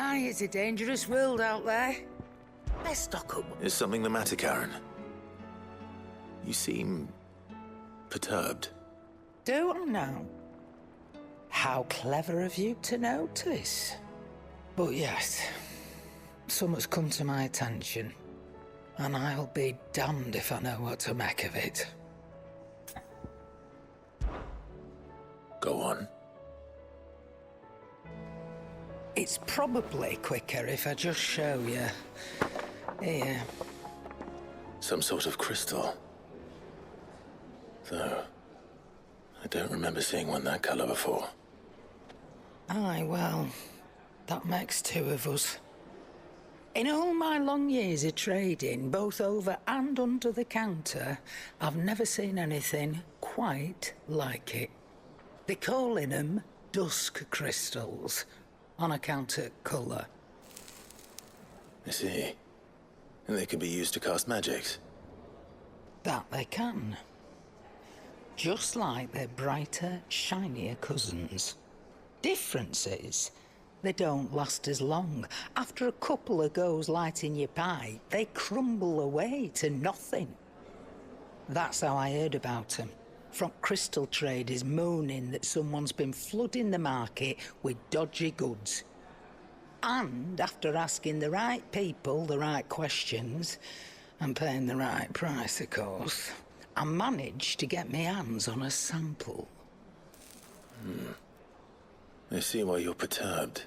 Aye, it's a dangerous world out there. Let's stock up. Is something the matter, Karen? You seem perturbed. Do I now? How clever of you to notice. But yes, something's come to my attention, and I'll be damned if I know what to make of it. Go on. It's probably quicker if I just show you. Here. Some sort of crystal. Though, I don't remember seeing one that color before. Aye, well, that makes two of us. In all my long years of trading, both over and under the counter, I've never seen anything quite like it. They're calling them dusk crystals, on account of colour. I see. And they can be used to cast magics. That they can. Just like their brighter, shinier cousins. Difference is, they don't last as long. After a couple of goes lighting your pipe, they crumble away to nothing. That's how I heard about them. From crystal traders moaning that someone's been flooding the market with dodgy goods. And after asking the right people the right questions, and paying the right price, of course, I managed to get my hands on a sample. I see why you're perturbed.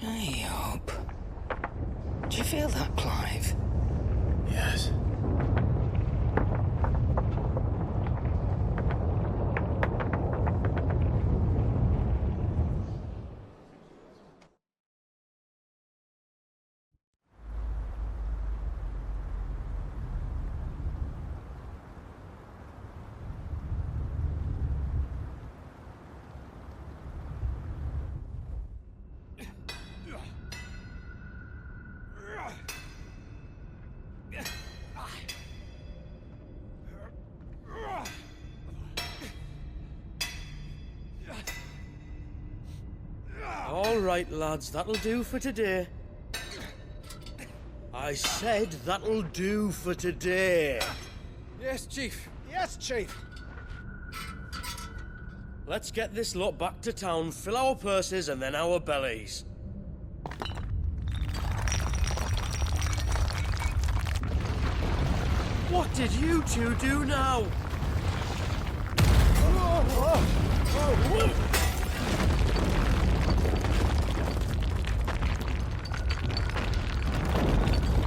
I hope. Do you feel that, Clive? Yes. All right, lads, that'll do for today. I said that'll do for today. Yes, Chief. Yes, Chief. Let's get this lot back to town, fill our purses and then our bellies. What did you two do now?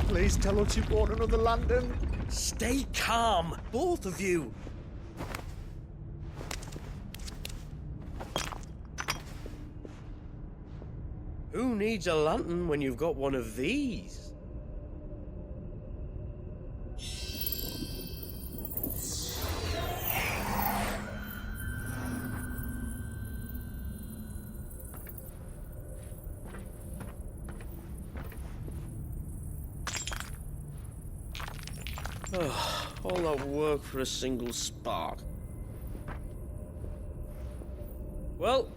Please tell us you bought another lantern. Stay calm, both of you. Who needs a lantern when you've got one of these? All that work for a single spark. Well,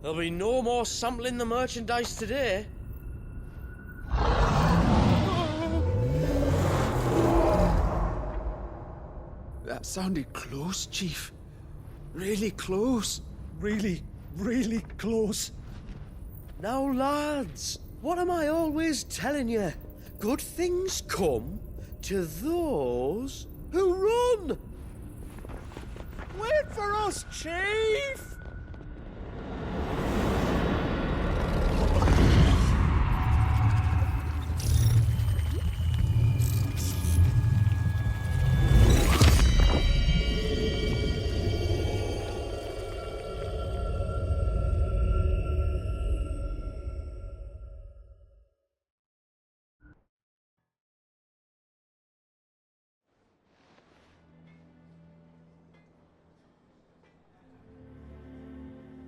there'll be no more sampling the merchandise today. That sounded close, Chief. Really close. Really, really close. Now, lads, what am I always telling you? Good things come to those who run! Wait for us, Chief!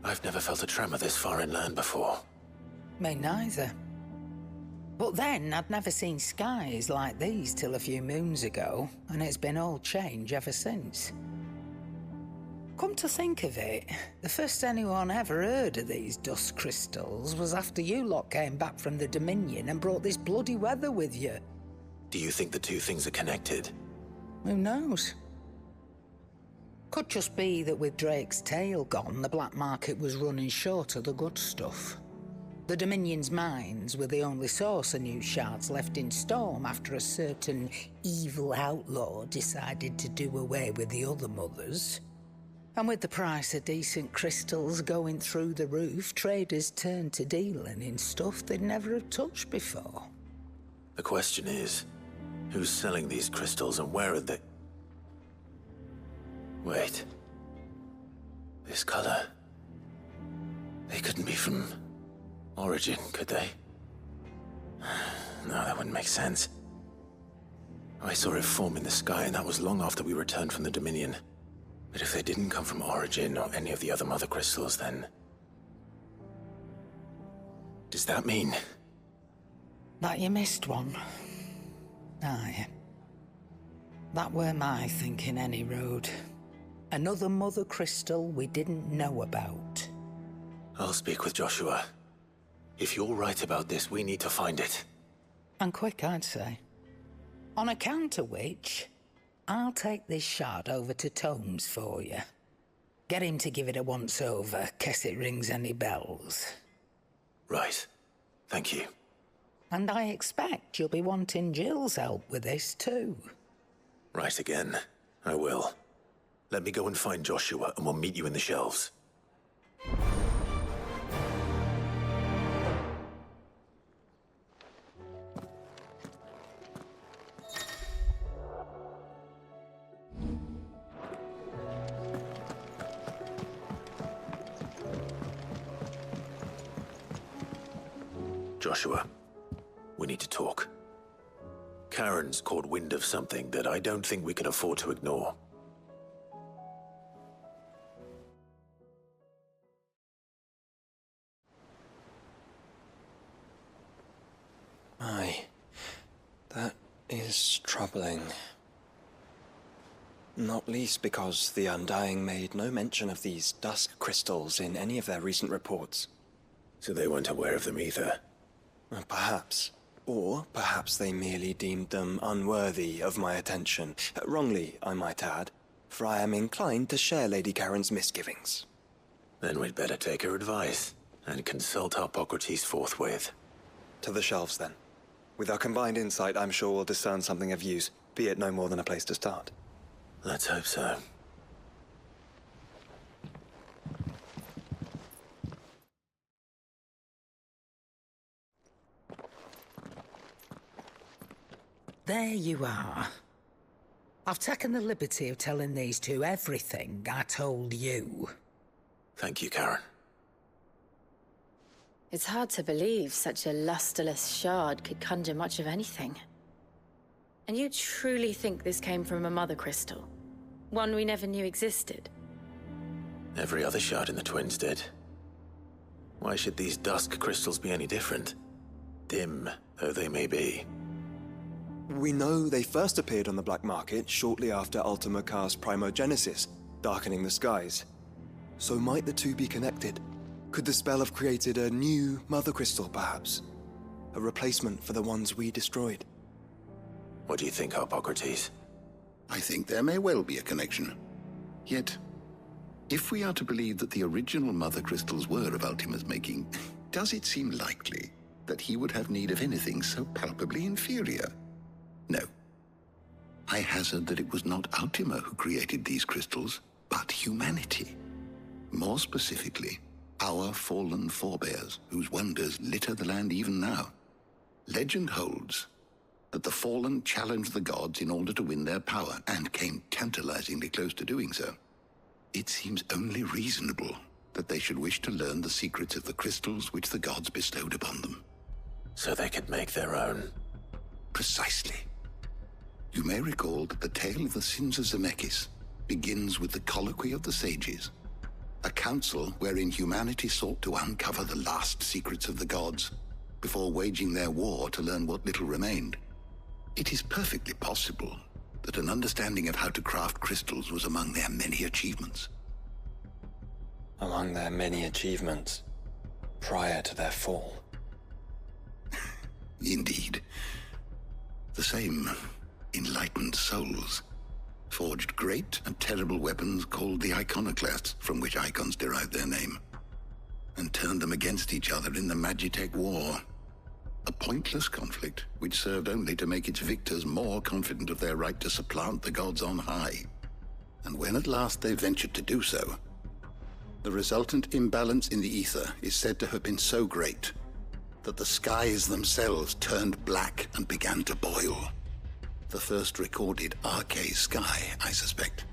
I've never felt a tremor this far inland before. Me neither. But then, I'd never seen skies like these till a few moons ago, and it's been all change ever since. Come to think of it, the first anyone ever heard of these dust crystals was after you lot came back from the Dominion and brought this bloody weather with you. Do you think the two things are connected? Who knows? Could just be that with Drake's tail gone, the black market was running short of the good stuff. The Dominion's mines were the only source of new shards left in Storm after a certain evil outlaw decided to do away with the other mothers. And with the price of decent crystals going through the roof, traders turned to dealing in stuff they'd never have touched before. The question is, who's selling these crystals and where are they? Wait. This color. They couldn't be from Origin, could they? No, that wouldn't make sense. I saw it form in the sky, and that was long after we returned from the Dominion. But if they didn't come from Origin or any of the other mother crystals, then... does that mean... that you missed one? Aye. That were my thinking, any road. Another mother crystal we didn't know about. I'll speak with Joshua. If you're right about this, we need to find it. And quick, I'd say. On account of which, I'll take this shard over to Tomes for you. Get him to give it a once-over, case it rings any bells. Right. Thank you. And I expect you'll be wanting Jill's help with this too. Right again. I will. Let me go and find Joshua, and we'll meet you in the shelves. Joshua, we need to talk. Karen's caught wind of something that I don't think we can afford to ignore. Aye, that is troubling. Not least because the Undying made no mention of these dusk crystals in any of their recent reports. So they weren't aware of them either. Perhaps. Or perhaps they merely deemed them unworthy of my attention. Wrongly, I might add, for I am inclined to share Lady Karen's misgivings. Then we'd better take her advice and consult Hippocrates forthwith. To the shelves, then. With our combined insight, I'm sure we'll discern something of use, be it no more than a place to start. Let's hope so. There you are. I've taken the liberty of telling these two everything I told you. Thank you, Karen. It's hard to believe such a lusterless shard could conjure much of anything. And you truly think this came from a mother crystal? One we never knew existed? Every other shard in the Twins did. Why should these dusk crystals be any different? Dim though they may be. We know they first appeared on the black market shortly after Ultima Car's primogenesis, darkening the skies. So might the two be connected? Could the spell have created a new mother crystal, perhaps? A replacement for the ones we destroyed? What do you think, Hippocrates? I think there may well be a connection. Yet, if we are to believe that the original mother crystals were of Ultima's making, does it seem likely that he would have need of anything so palpably inferior? No. I hazard that it was not Ultima who created these crystals, but humanity. More specifically, our fallen forebears, whose wonders litter the land even now. Legend holds that the fallen challenged the gods in order to win their power, and came tantalizingly close to doing so. It seems only reasonable that they should wish to learn the secrets of the crystals which the gods bestowed upon them. So they could make their own. Precisely. You may recall that the tale of the sins of Zemeckis begins with the colloquy of the sages, a council wherein humanity sought to uncover the last secrets of the gods before waging their war to learn what little remained. It is perfectly possible that an understanding of how to craft crystals was among their many achievements. among their many achievements prior to their fall. Indeed. The same enlightened souls forged great and terrible weapons called the iconoclasts, from which icons derive their name, and turned them against each other in the Magitech War. A pointless conflict which served only to make its victors more confident of their right to supplant the gods on high. And when at last they ventured to do so, the resultant imbalance in the ether is said to have been so great that the skies themselves turned black and began to boil. The first recorded Arcade sky, I suspect.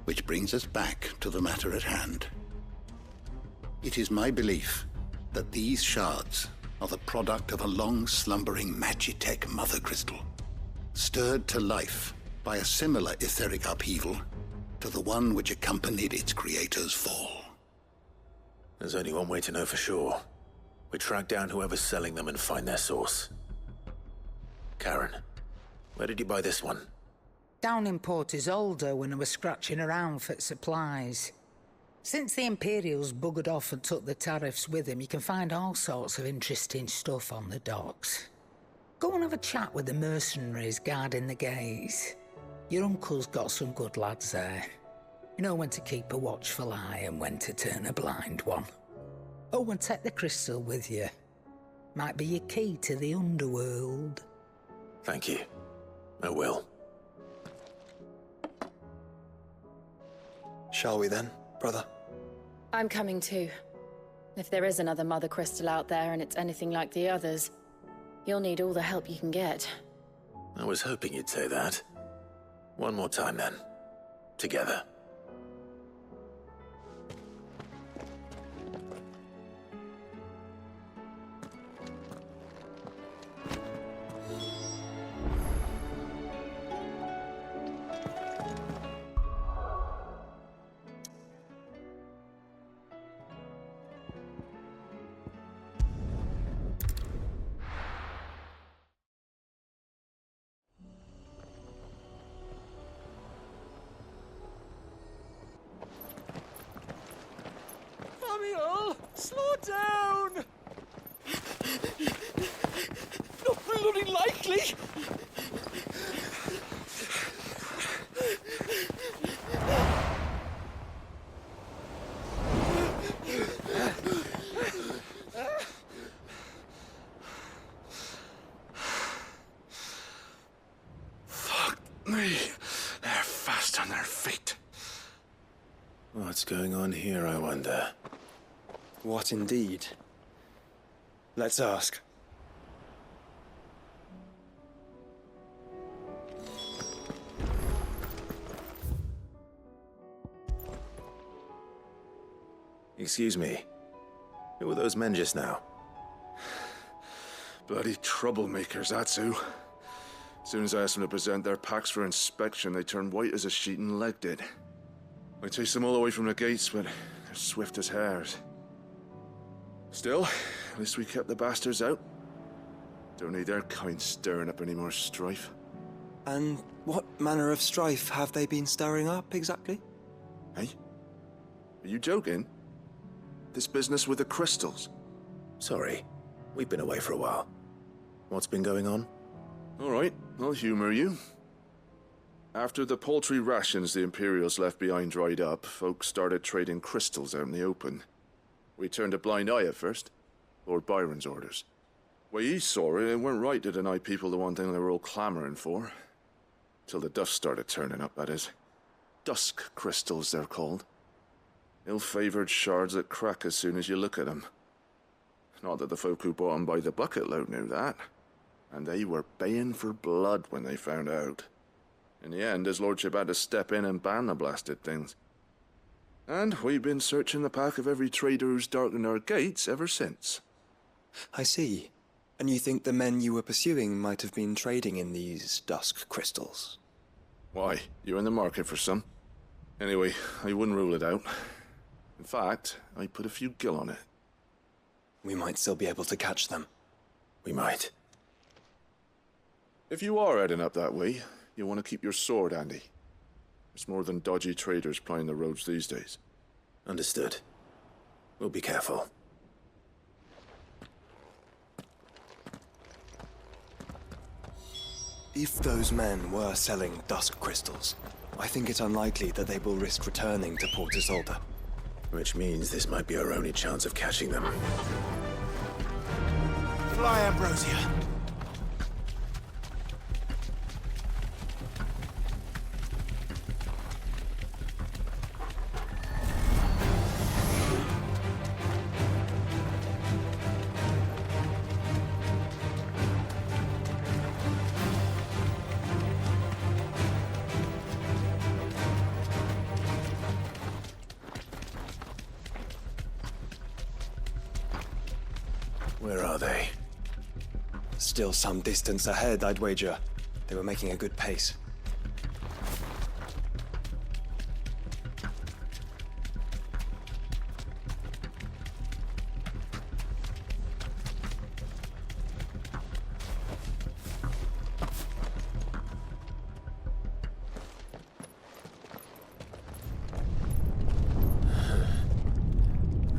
Which brings us back to the matter at hand. It is my belief that these shards are the product of a long-slumbering Magitech mother crystal, stirred to life by a similar etheric upheaval to the one which accompanied its creator's fall. There's only one way to know for sure. We track down whoever's selling them and find their source. Karen, where did you buy this one? Down in Port Isolde when I was scratching around for supplies. Since the Imperials buggered off and took the tariffs with them, you can find all sorts of interesting stuff on the docks. Go and have a chat with the mercenaries guarding the gates. Your uncle's got some good lads there. You know when to keep a watchful eye and when to turn a blind one. Oh, and take the crystal with you. Might be your key to the underworld. Thank you. I will. Shall we then, brother? I'm coming too. If there is another mother crystal out there and it's anything like the others, you'll need all the help you can get. I was hoping you'd say that. One more time then. Together. Samuel, slow down! Not bloody likely! Fuck me. They're fast on their feet. What's going on here, I wonder? What indeed? Let's ask. Excuse me. Who were those men just now? Bloody troublemakers, that's who. As soon as I asked them to present their packs for inspection, they turned white as a sheet and legged it. I chased them all away from the gates, but they're swift as hares. Still, at least we kept the bastards out. Don't need their kind stirring up any more strife. And what manner of strife have they been stirring up, exactly? Hey? Are you joking? This business with the crystals? Sorry. We've been away for a while. What's been going on? All right, I'll humor you. After the paltry rations the Imperials left behind dried up, folks started trading crystals out in the open. We turned a blind eye at first. Lord Byron's orders. Way he saw it, it weren't right to deny people the one thing they were all clamoring for. Till the dust started turning up, that is. Dusk crystals, they're called. Ill-favored shards that crack as soon as you look at them. Not that the folk who bought them by the bucket load knew that. And they were baying for blood when they found out. In the end, his lordship had to step in and ban the blasted things. And we've been searching the pack of every trader who's darkened our gates ever since. I see. And you think the men you were pursuing might have been trading in these dusk crystals? Why, you're in the market for some. Anyway, I wouldn't rule it out. In fact, I put a few gil on it. We might still be able to catch them. We might. If you are heading up that way, you want to keep your sword handy. There's more than dodgy traders plying the roads these days. Understood. We'll be careful. If those men were selling dusk crystals, I think it's unlikely that they will risk returning to Port Isolde. Which means this might be our only chance of catching them. Fly, Ambrosia. Where are they? Still some distance ahead, I'd wager. They were making a good pace.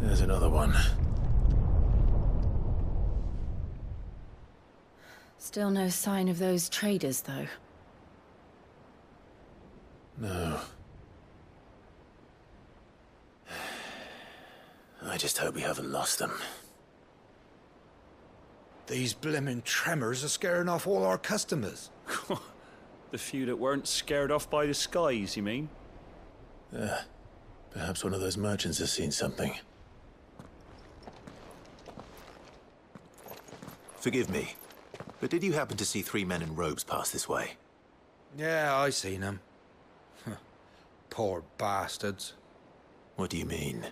There's another one. Still no sign of those traders, though. No. I just hope we haven't lost them. These blimmin' tremors are scaring off all our customers. The few that weren't scared off by the skies, you mean? Yeah. Perhaps one of those merchants has seen something. Forgive me, but did you happen to see 3 men in robes pass this way? Yeah, I seen them. Poor bastards. What do you mean?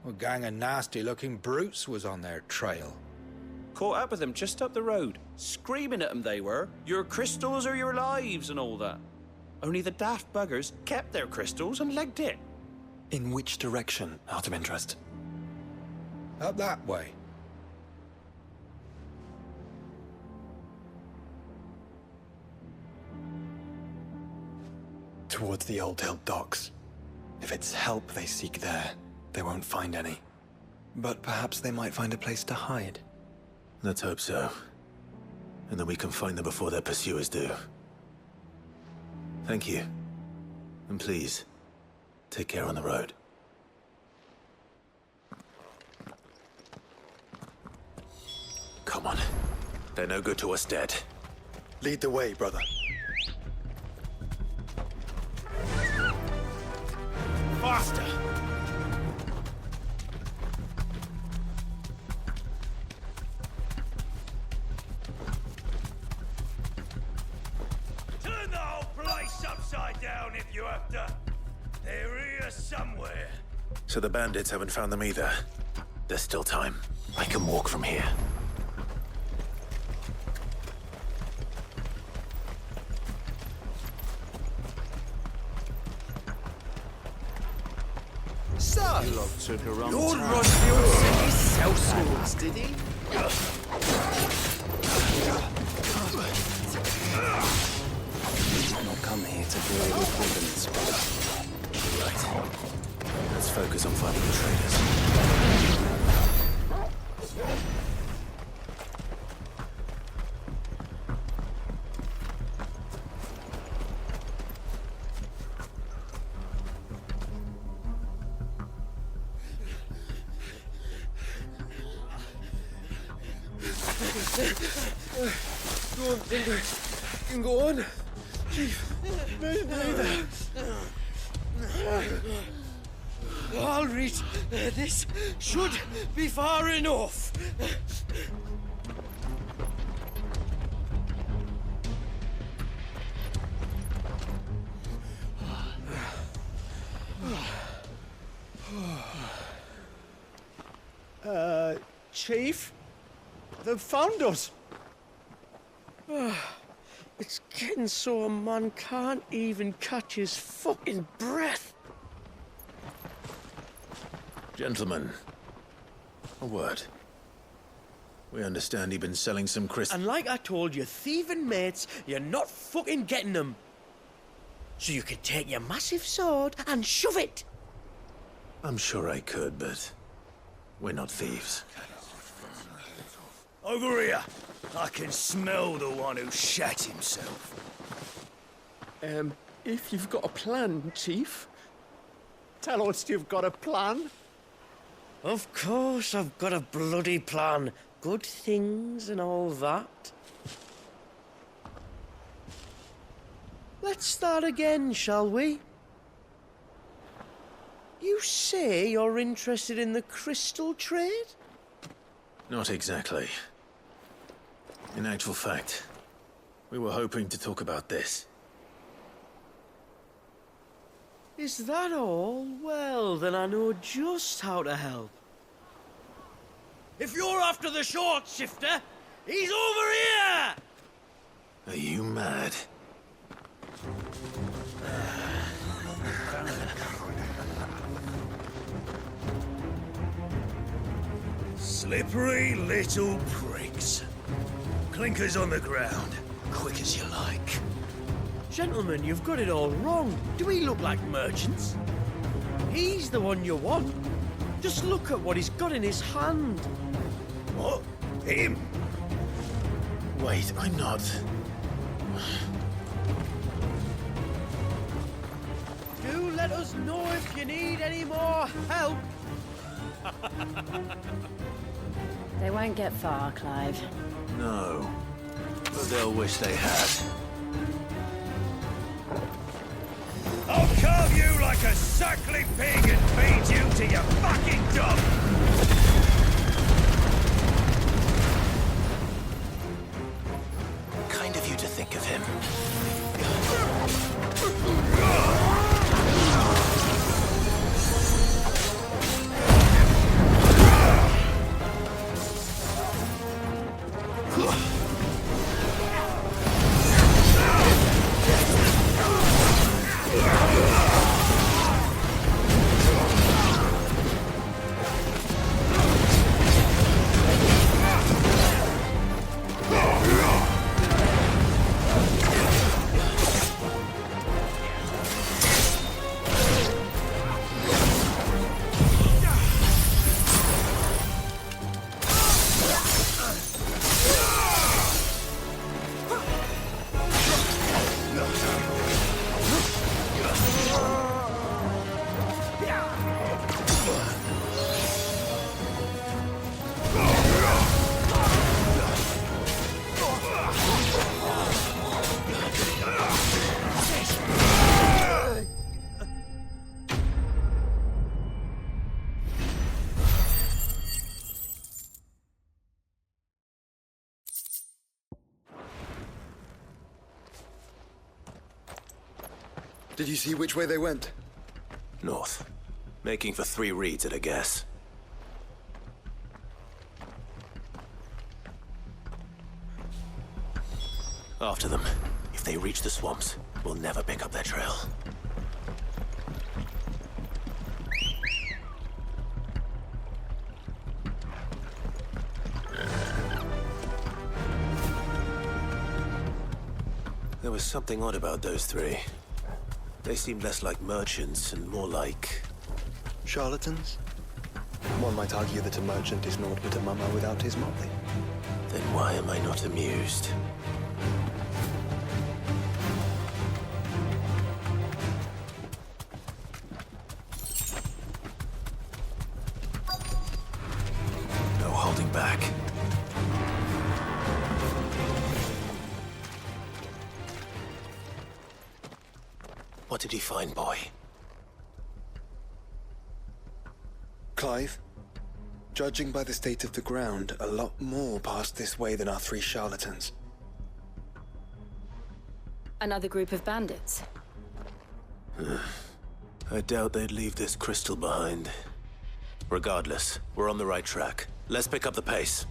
A gang of nasty-looking brutes was on their trail. Caught up with them just up the road, screaming at them they were. Your crystals are your lives and all that. Only the daft buggers kept their crystals and legged it. In which direction, out of interest? Up that way. Towards the Old Hill docks. If it's help they seek there, they won't find any. But perhaps they might find a place to hide. Let's hope so. And then we can find them before their pursuers do. Thank you. And please, take care on the road. Come on. They're no good to us dead. Lead the way, brother. Faster! Turn the whole place upside down if you have to. They're here somewhere. So the bandits haven't found them either. There's still time. I can walk from here. Sir, Took a wrong Lord turn. Rosfield sent his sellswords, did he? I've not come here to deal with villains, brother. Right. Let's focus on finding the traders. Go on, Tinder. You can go on. Chief, neither. I'll read. This should be far enough. Chief? They've found us. It's getting so a man can't even catch his fucking breath. Gentlemen, a word. We understand you've been selling some crystals. And like I told your thieving mates, you're not fucking getting them. So you can take your massive sword and shove it. I'm sure I could, but We're not thieves. Over here. I can smell the one who shat himself. If you've got a plan, Chief. Tell us you've got a plan. Of course I've got a bloody plan. Good things and all that. Let's start again, shall we? You say you're interested in the crystal trade? Not exactly. In actual fact, we were hoping to talk about this. Is that all? Well, then I know just how to help. If you're after the short shifter, he's over here! Are you mad? Slippery little pricks. Clinkers on the ground, quick as you like. Gentlemen, you've got it all wrong. Do we look like merchants? He's the one you want. Just look at what he's got in his hand. What? Him? Wait, I'm not. Do let us know if you need any more help. They won't get far, Clive. No. But they'll wish they had. I'll carve you like a suckling pig and feed you to your fucking dog! Kind of you to think of him. Did you see which way they went? North. Making for 3 reads at a guess. After them. If they reach the swamps, we'll never pick up their trail. There was something odd about those 3. They seemed less like merchants and more like... Charlatans? One might argue that a merchant is naught but a mummer without his motley. Then why am I not amused? No holding back. What did he find, boy? Clive, judging by the state of the ground, a lot more passed this way than our 3 charlatans. Another group of bandits. I doubt they'd leave this crystal behind. Regardless, we're on the right track. Let's pick up the pace.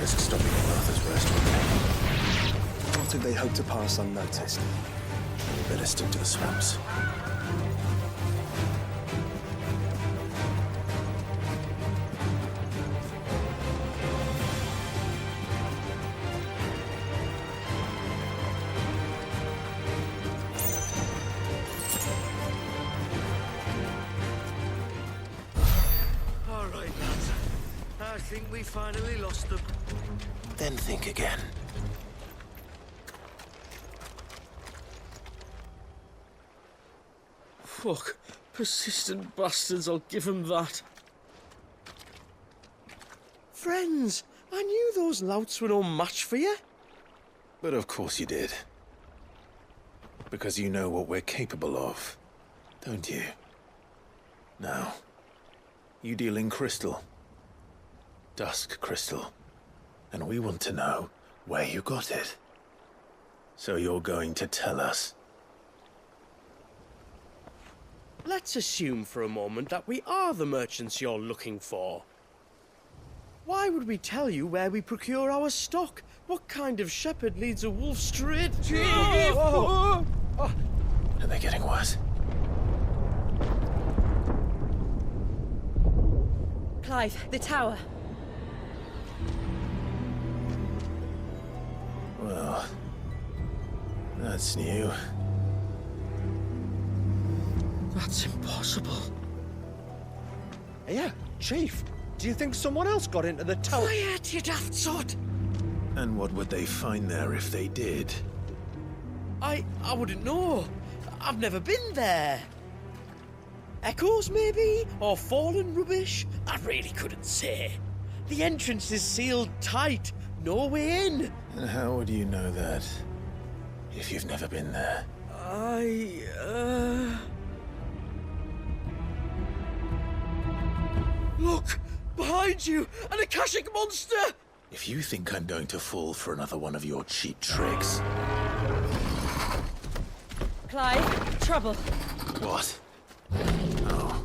Risk stopping at Martha's restaurant. What did they hope to pass unnoticed? We better stick to the swamps. think we finally lost them. Then think again. Fuck. Persistent bastards, I'll give them that. Friends, I knew those louts were no match for you. But of course you did. Because you know what we're capable of, don't you? Now, you deal in crystal. Dusk crystal. And we want to know where you got it. So you're going to tell us. Let's assume for a moment that we are the merchants you're looking for. Why would we tell you where we procure our stock? What kind of shepherd leads a wolf straight? Are they getting worse? Clive, the tower. Well, that's new. That's impossible. Yeah, Chief. Do you think someone else got into the tower? Quiet, you daft sod! And what would they find there if they did? I wouldn't know. I've never been there. Echoes, maybe? Or fallen rubbish? I really couldn't say. The entrance is sealed tight. No way in. And how would you know that, if you've never been there? Look! Behind you! An Akashic monster! If you think I'm going to fall for another one of your cheap tricks... Clive, trouble. What? Oh.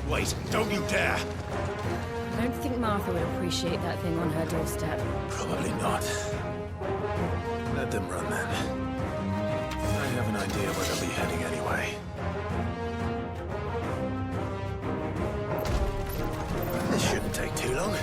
Wait, don't you dare! I don't think Martha would appreciate that thing on her doorstep. Probably not. Let them run then. I have an idea where they'll be heading anyway. This shouldn't take too long.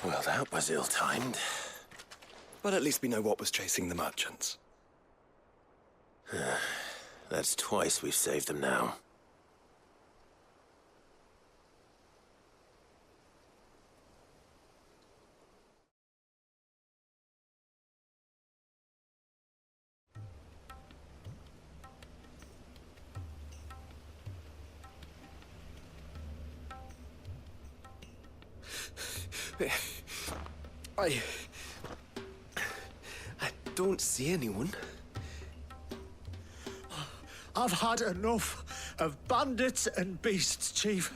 Well, that was ill-timed. But at least we know what was chasing the merchants. That's twice we've saved them now. don't see anyone. I've had enough of bandits and beasts, Chief.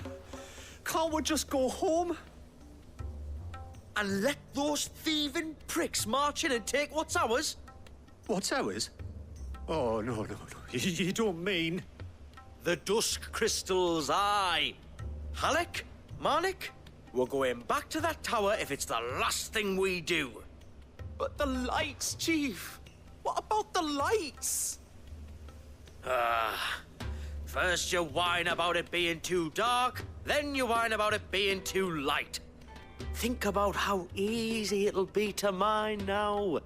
Can't we just go home? And let those thieving pricks march in and take what's ours? What's ours? Oh, no. You don't mean... The dusk crystals, aye. Halleck, Marnik, we're going back to that tower if it's the last thing we do. But the lights, Chief. What about the lights? First you whine about it being too dark, then you whine about it being too light. Think about how easy it'll be to mine now.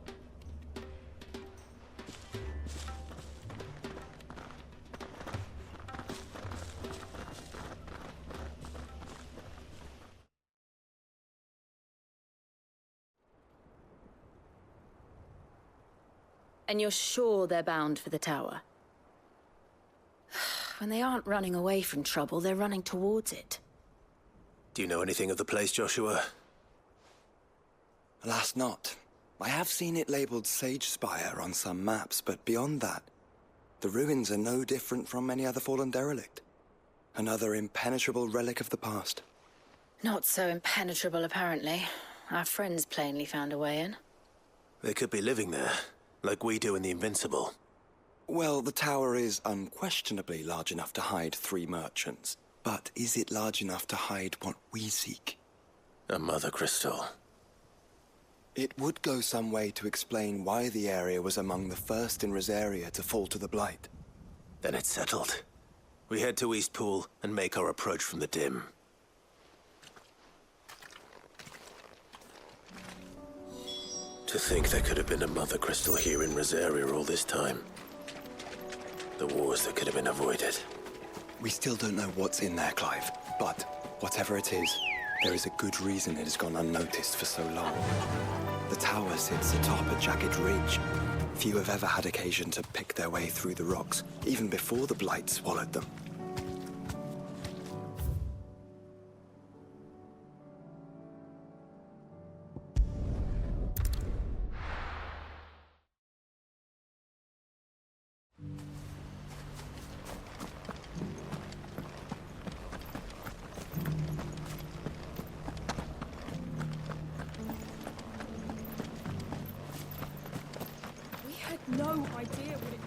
And you're sure they're bound for the tower? When they aren't running away from trouble, they're running towards it. Do you know anything of the place, Joshua? Alas, not. I have seen it labeled Sage Spire on some maps, but beyond that, the ruins are no different from any other fallen derelict. Another impenetrable relic of the past. Not so impenetrable, apparently. Our friends plainly found a way in. They could be living there, like we do in the Invincible. Well, the tower is unquestionably large enough to hide 3 merchants. But is it large enough to hide what we seek? A mother crystal. It would go some way to explain why the area was among the first in Rosaria to fall to the Blight. Then it's settled. We head to Eastpool and make our approach from the dim. To think there could have been a mother crystal here in Rosaria all this time. The wars that could have been avoided. We still don't know what's in there, Clive. But whatever it is, there is a good reason it has gone unnoticed for so long. The tower sits atop a jagged ridge. Few have ever had occasion to pick their way through the rocks, even before the Blight swallowed them. No idea what it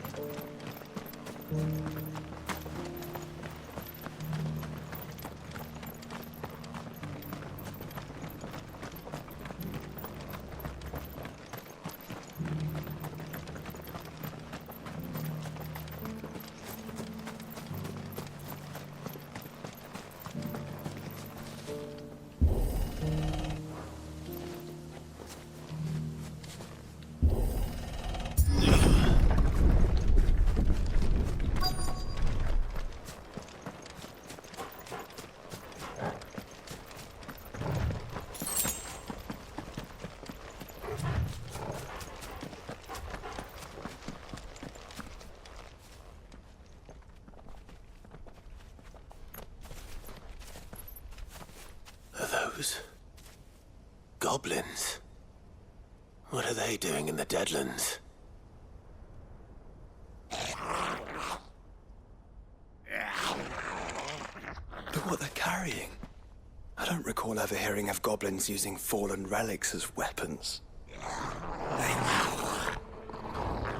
Goblins? What are they doing in the Deadlands? Look what they're carrying. I don't recall ever hearing of goblins using fallen relics as weapons.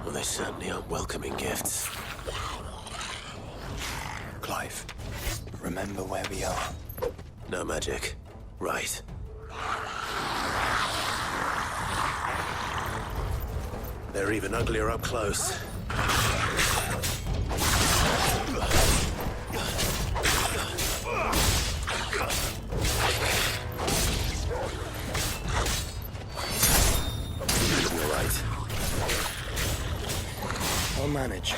Well, they certainly aren't welcoming gifts. Clive, remember where we are. No magic. Right. They're even uglier up close. You're right. I'll manage.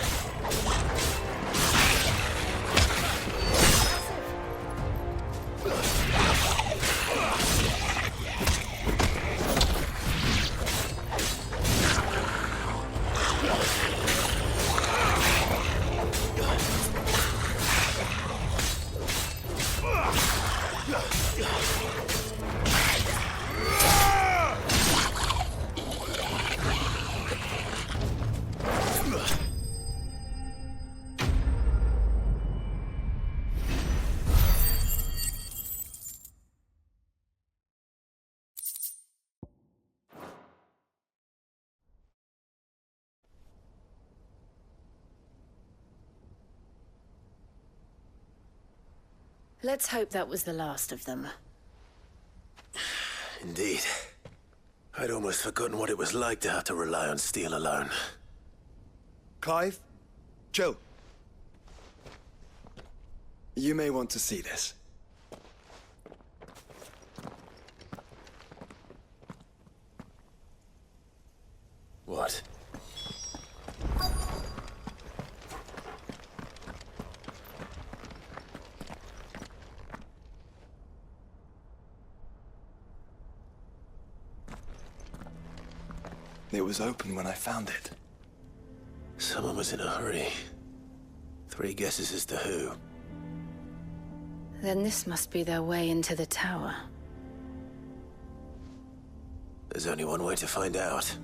Let's hope that was the last of them. Indeed. I'd almost forgotten what it was like to have to rely on steel alone. Clive? Joe? You may want to see this. What? It was open when I found it. Someone was in a hurry. 3 guesses as to who. Then this must be their way into the tower. There's only one way to find out.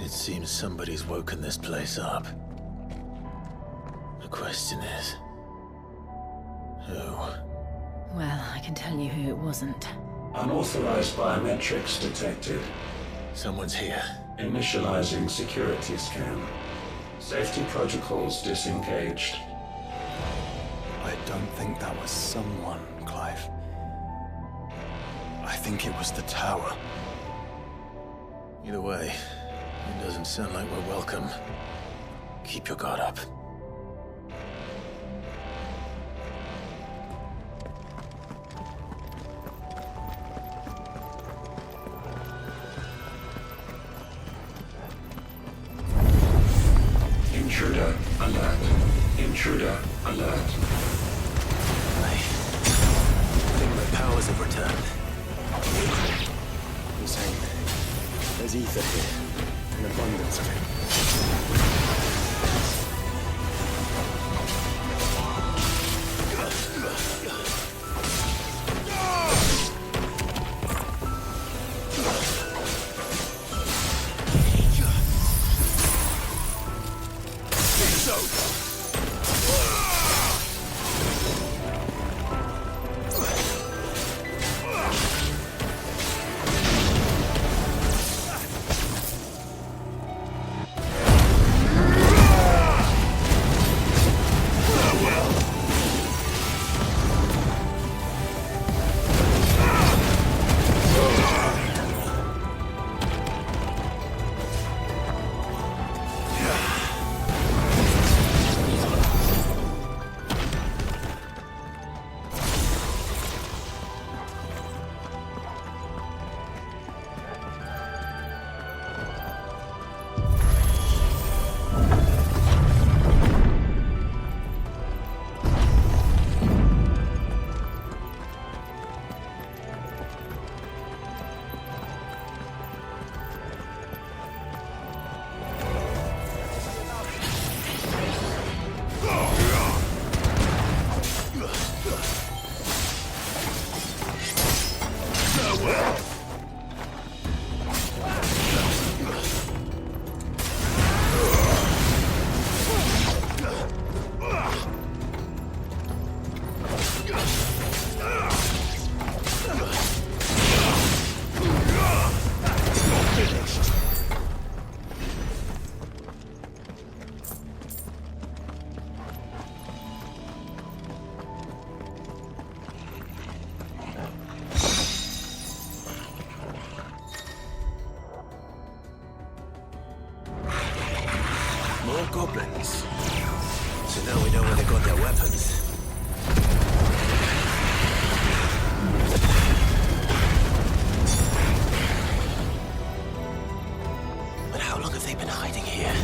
It seems somebody's woken this place up. The question is... who? Well, I can tell you who it wasn't. Unauthorized biometrics detected. Someone's here. Initializing security scan. Safety protocols disengaged. I don't think that was someone, Clive. I think it was the tower. Either way, it doesn't sound like we're welcome. Keep your guard up. Intruder alert. Intruder alert. I think my powers have returned. Hussein, there's ether here. An abundance of it. More goblins. So now we know where they got their weapons. How long have they been hiding here?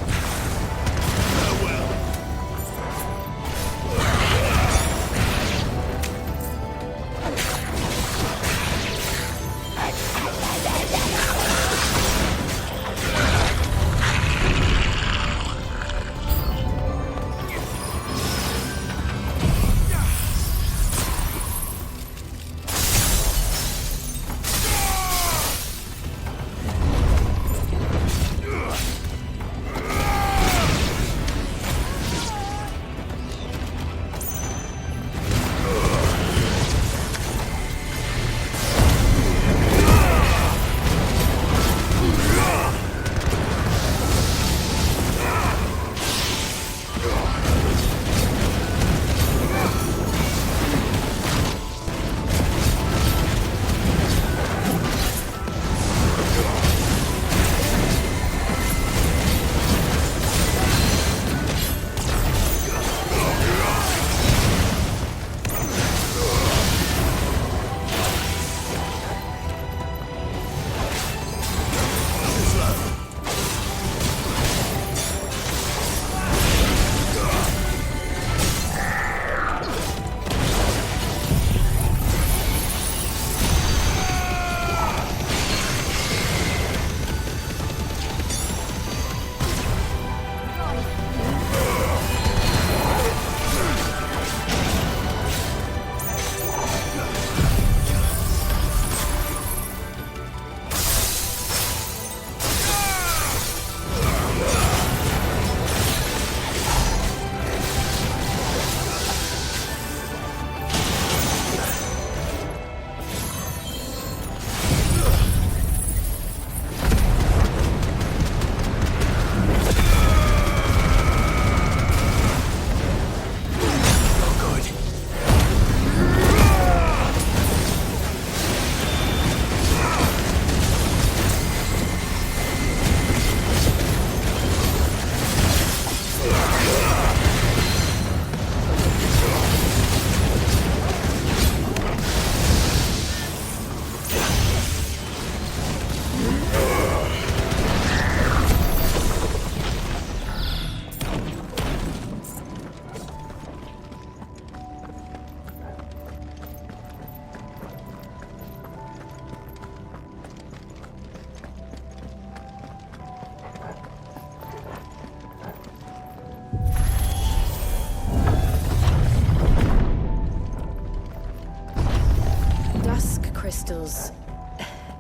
Crystals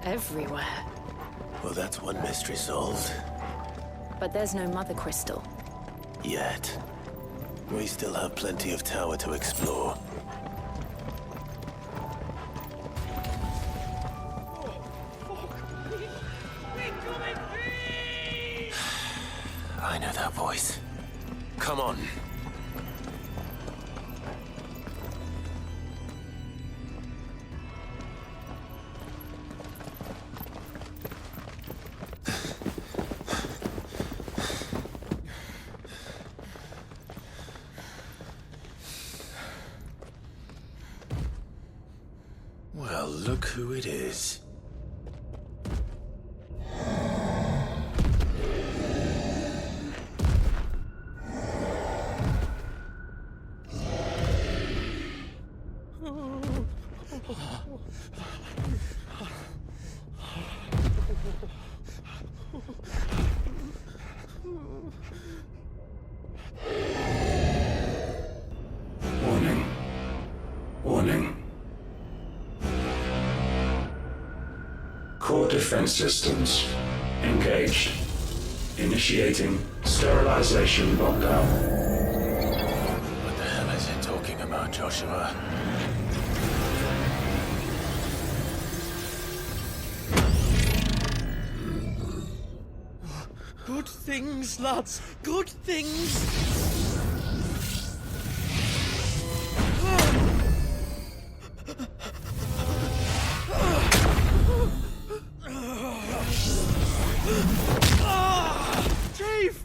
everywhere. Well, that's one mystery solved. But there's no mother crystal. Yet. We still have plenty of tower to explore. I know that voice. Come on. Well, look who it is. Warning. Warning. Core defense systems engaged. Initiating sterilization lockdown. What the hell is it talking about, Joshua? Good things, lads. Good things. Chief!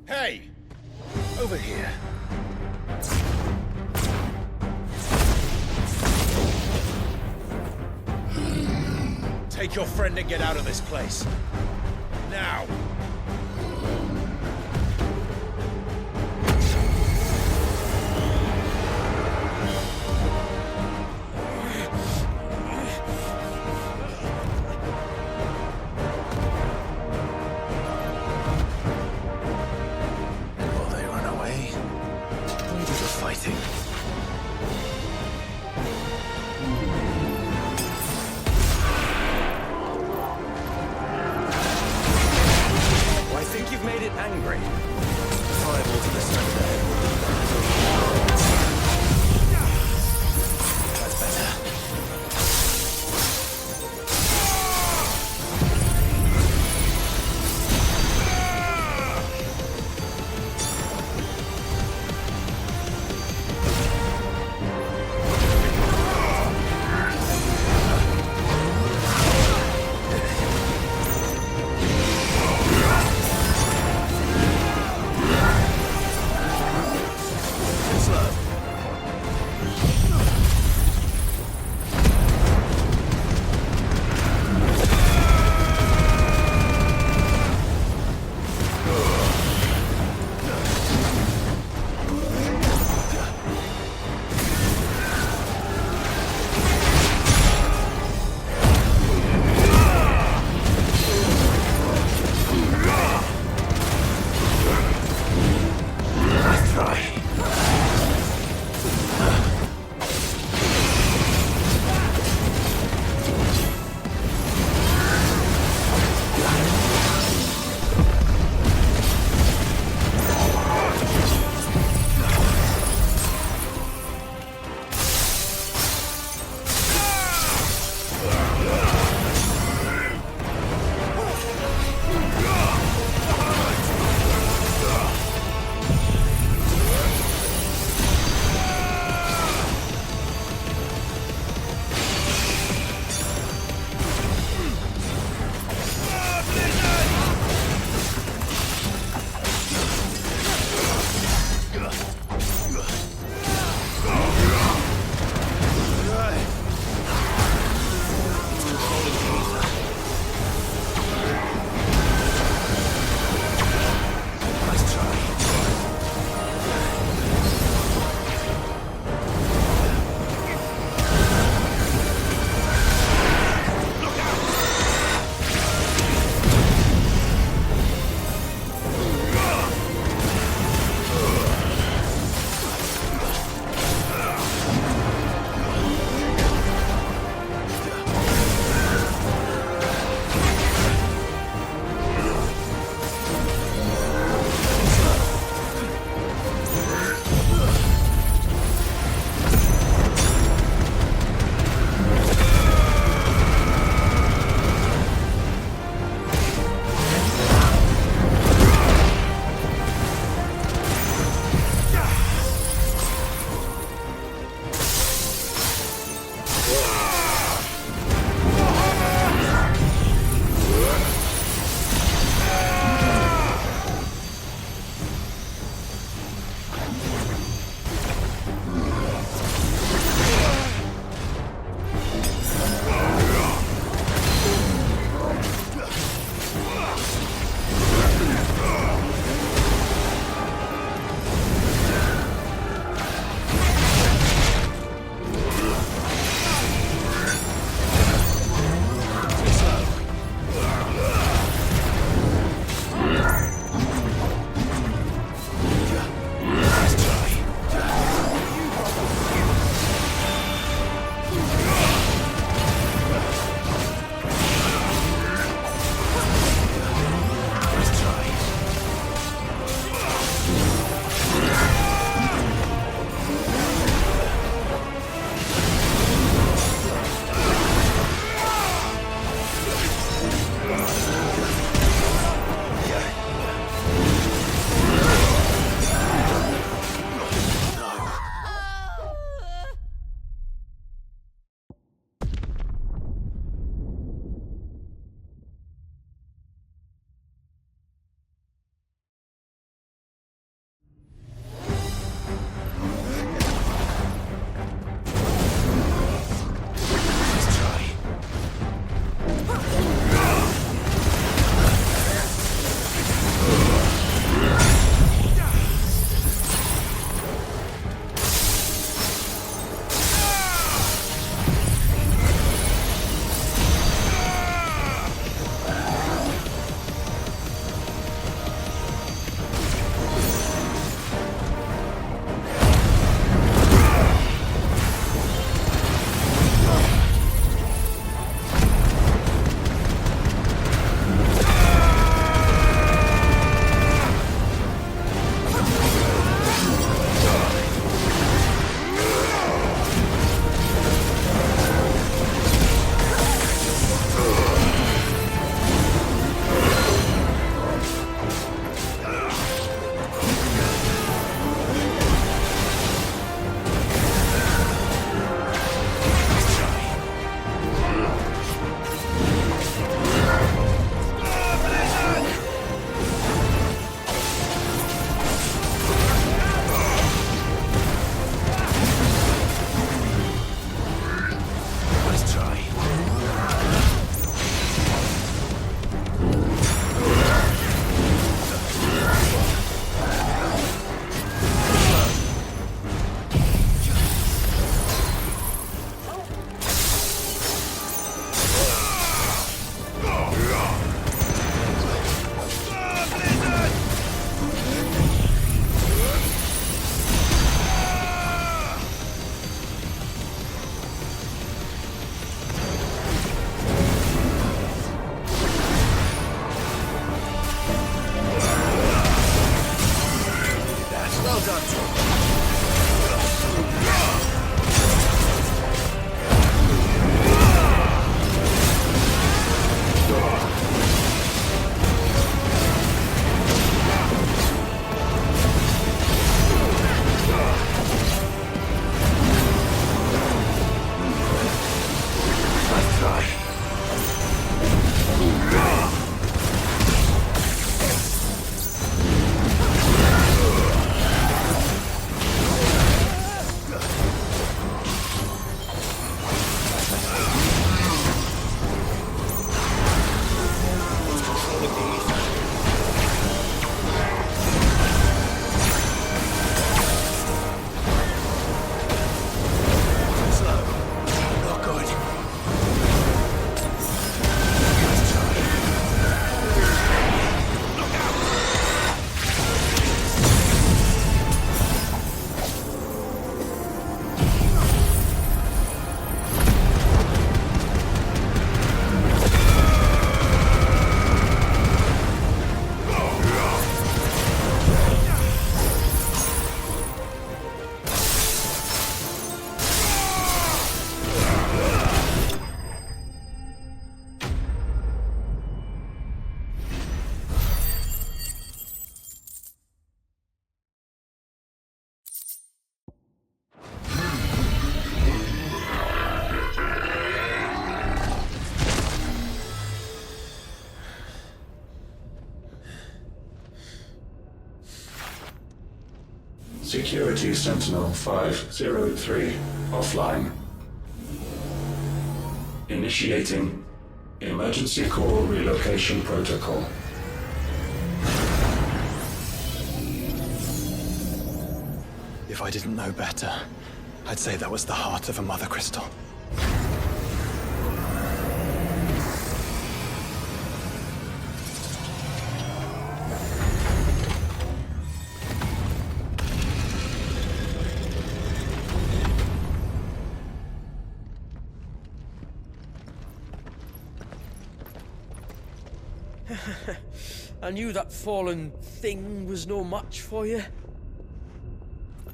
Hey! Over here. Take your friend and get out of this place. Now! Will they run away? Or do the fighting? Security Sentinel 503 offline. Initiating Emergency Core Relocation Protocol. If I didn't know better, I'd say that was the heart of a Mother Crystal. I knew that fallen thing was no match for you.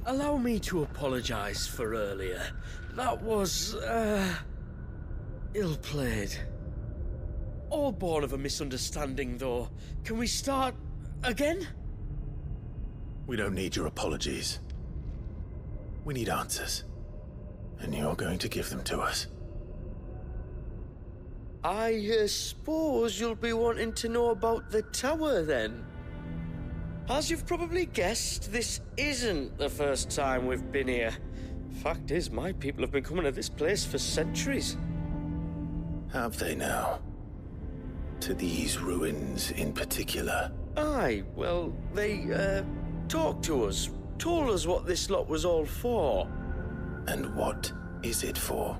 Allow me to apologize for earlier. That was, ill-played. All born of a misunderstanding, though. Can we start again? We don't need your apologies. We need answers. And you're going to give them to us. I suppose you'll be wanting to know about the tower, then. As you've probably guessed, this isn't the first time we've been here. Fact is, my people have been coming to this place for centuries. Have they now? To these ruins in particular? Aye, well, they, talked to us, told us what this lot was all for. And what is it for?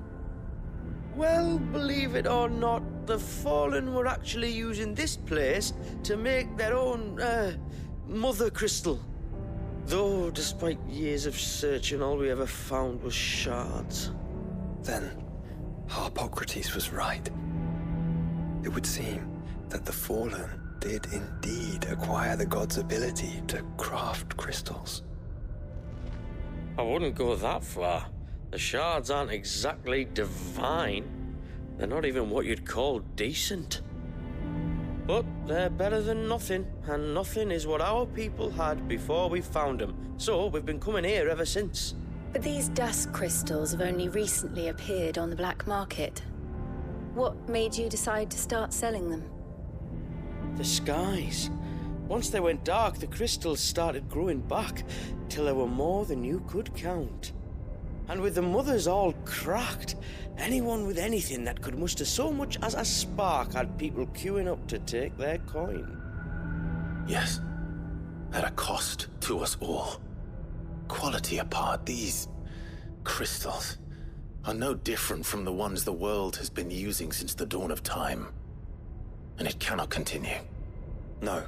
Well, believe it or not, the Fallen were actually using this place to make their own, Mother Crystal. Though, despite years of searching, all we ever found was shards. Then, Harpocrates was right. It would seem that the Fallen did indeed acquire the god's ability to craft crystals. I wouldn't go that far. The shards aren't exactly divine. They're not even what you'd call decent. But they're better than nothing, and nothing is what our people had before we found them. So we've been coming here ever since. But these dusk crystals have only recently appeared on the black market. What made you decide to start selling them? The skies. Once they went dark, the crystals started growing back, till there were more than you could count. And with the mothers all cracked, anyone with anything that could muster so much as a spark had people queuing up to take their coin. Yes, at a cost to us all. Quality apart, these crystals are no different from the ones the world has been using since the dawn of time. And it cannot continue. No,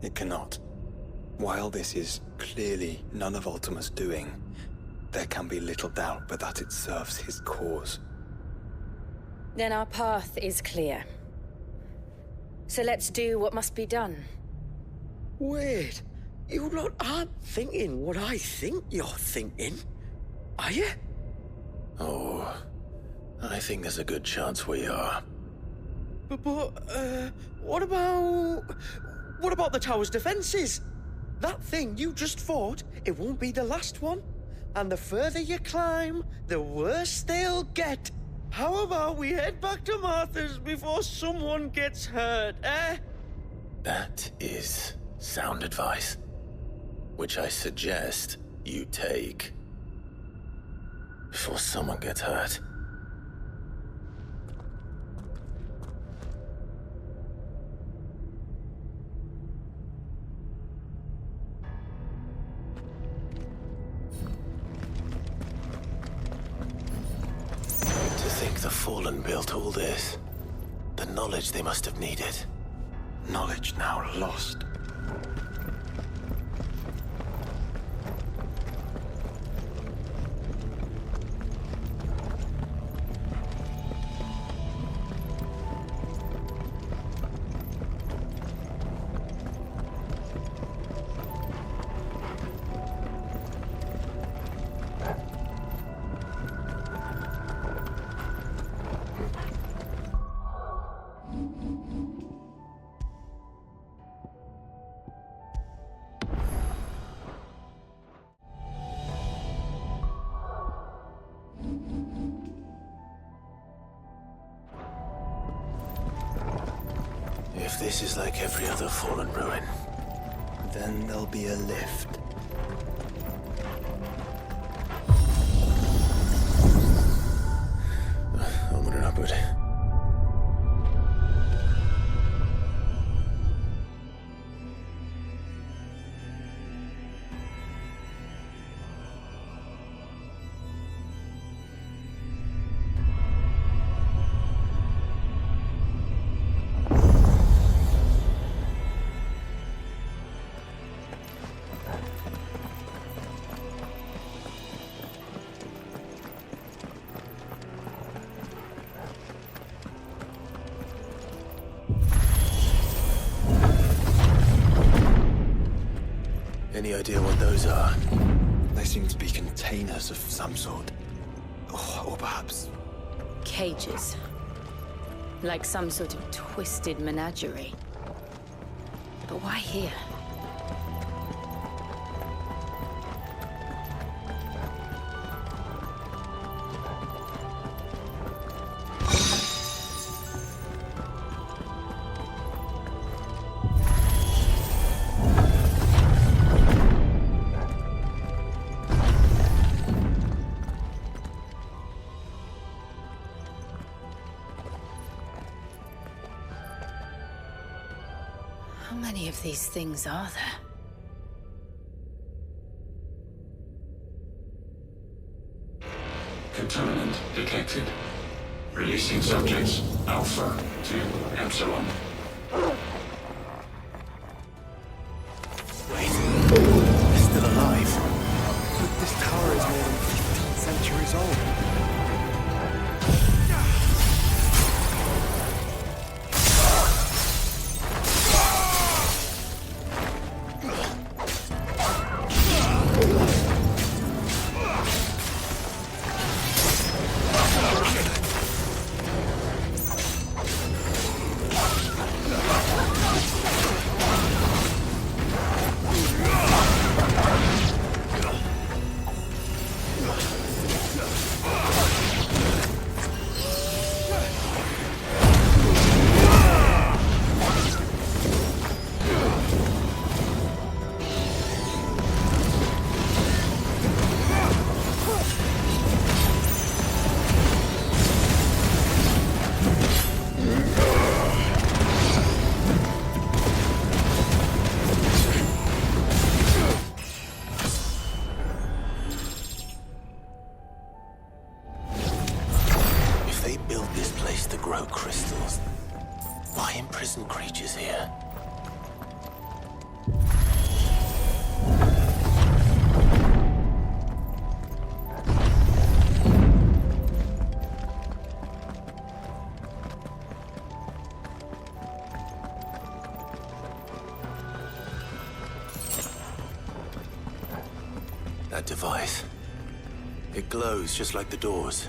it cannot. While this is clearly none of Ultima's doing, there can be little doubt but that it serves his cause. Then our path is clear. So let's do what must be done. Wait, you lot aren't thinking what I think you're thinking, are you? Oh, I think there's a good chance we are. But what about the tower's defenses? That thing you just fought, it won't be the last one. And the further you climb, the worse they'll get. How about we head back to Martha's before someone gets hurt, eh? That is sound advice, which I suggest you take. Before someone gets hurt. The Fallen built all this. The knowledge they must have needed. Knowledge now lost. If this is like every other Fallen ruin, then there'll be a lift. awkward. Any idea what those are? They seem to be containers of some sort. Or perhaps... Cages. Like some sort of twisted menagerie. But why here? How many of these things are there? Contaminant detected. Releasing subjects Alpha to Epsilon. Wait. They're still alive. But this tower is more than 15 centuries old. To grow crystals. Why imprison creatures here? That device. It glows just like the doors.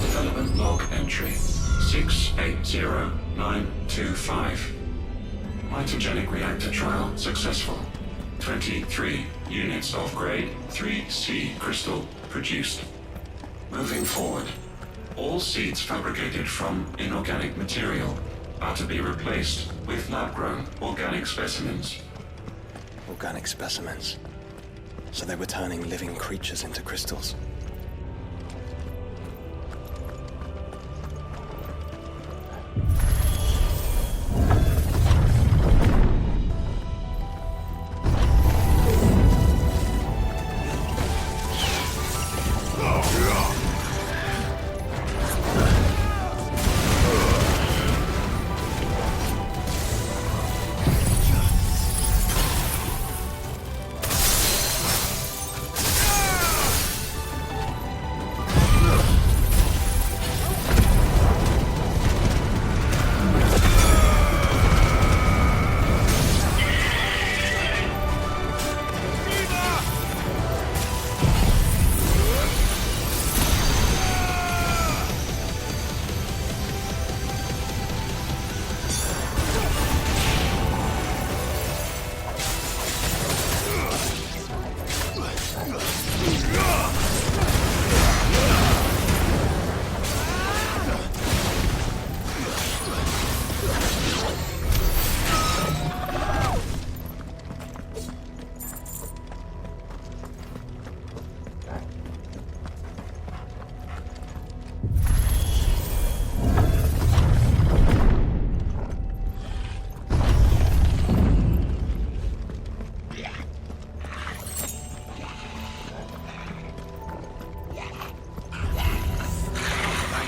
Development log entry 680925. Mitogenic reactor trial successful. 23 units of grade 3C crystal produced. Moving forward, all seeds fabricated from inorganic material are to be replaced with lab-grown organic specimens. Organic specimens. So they were turning living creatures into crystals.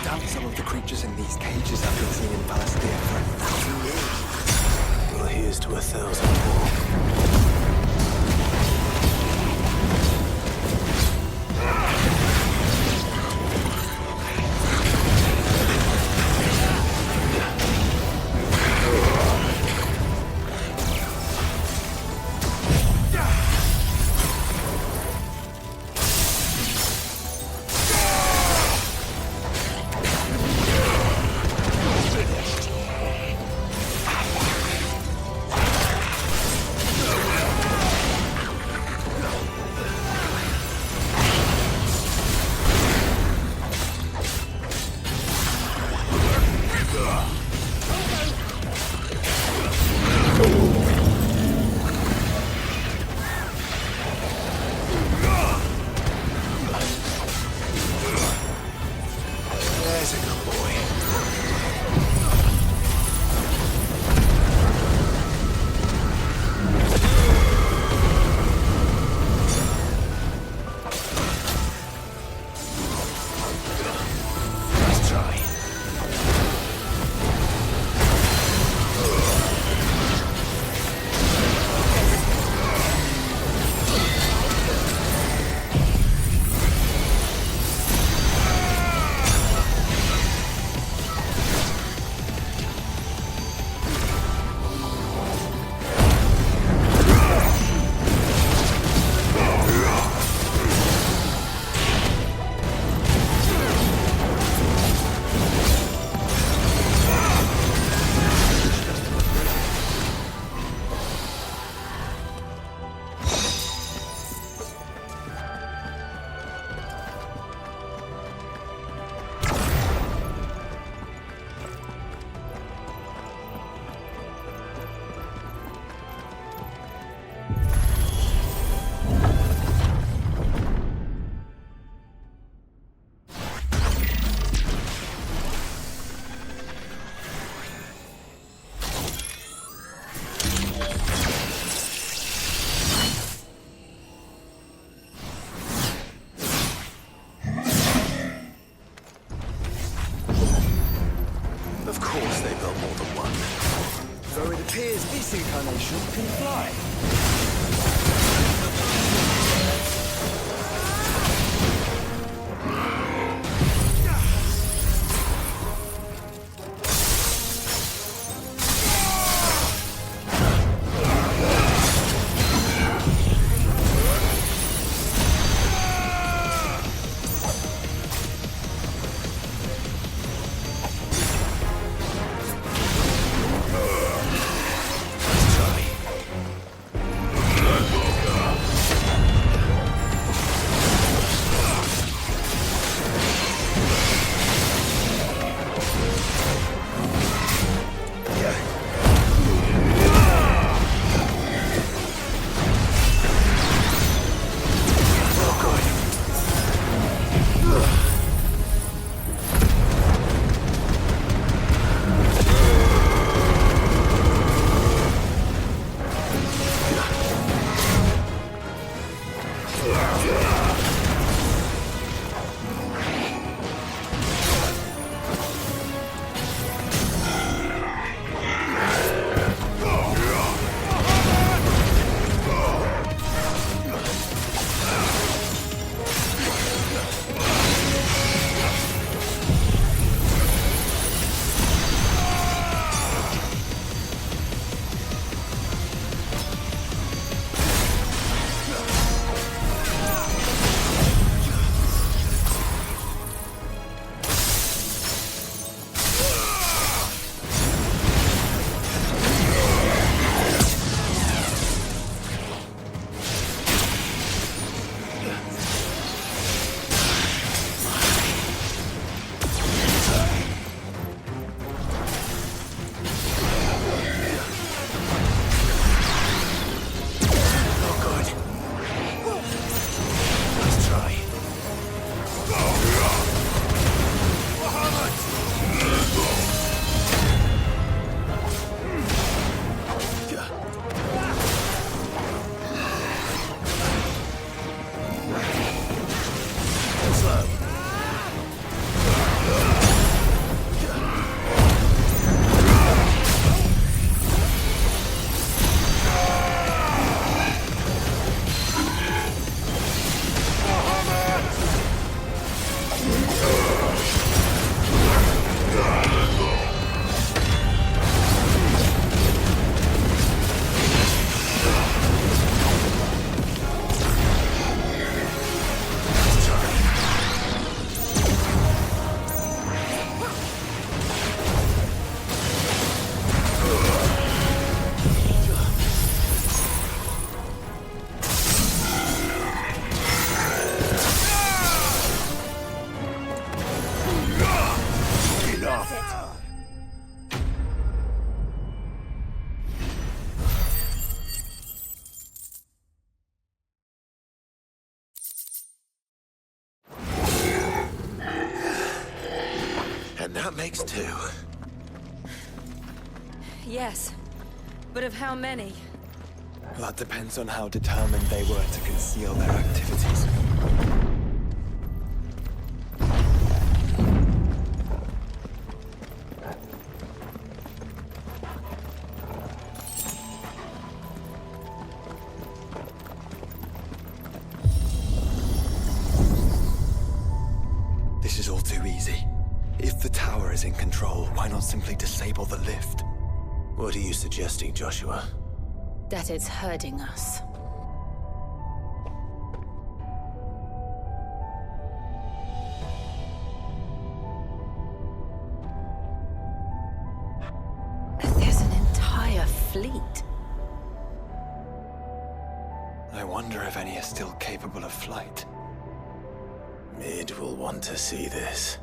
doubt some of the creatures in these cages have been seen in Palestina for 1,000 years. Well, here's to 1,000 more. Of course they built more than one. Though it appears this incarnation can fly. That makes 2. Yes, but of how many? That depends on how determined they were to conceal their activities. This is all too easy. If the tower is in control, why not simply disable the lift? What are you suggesting, Joshua? That it's hurting us. There's an entire fleet. I wonder if any are still capable of flight. Mid will want to see this.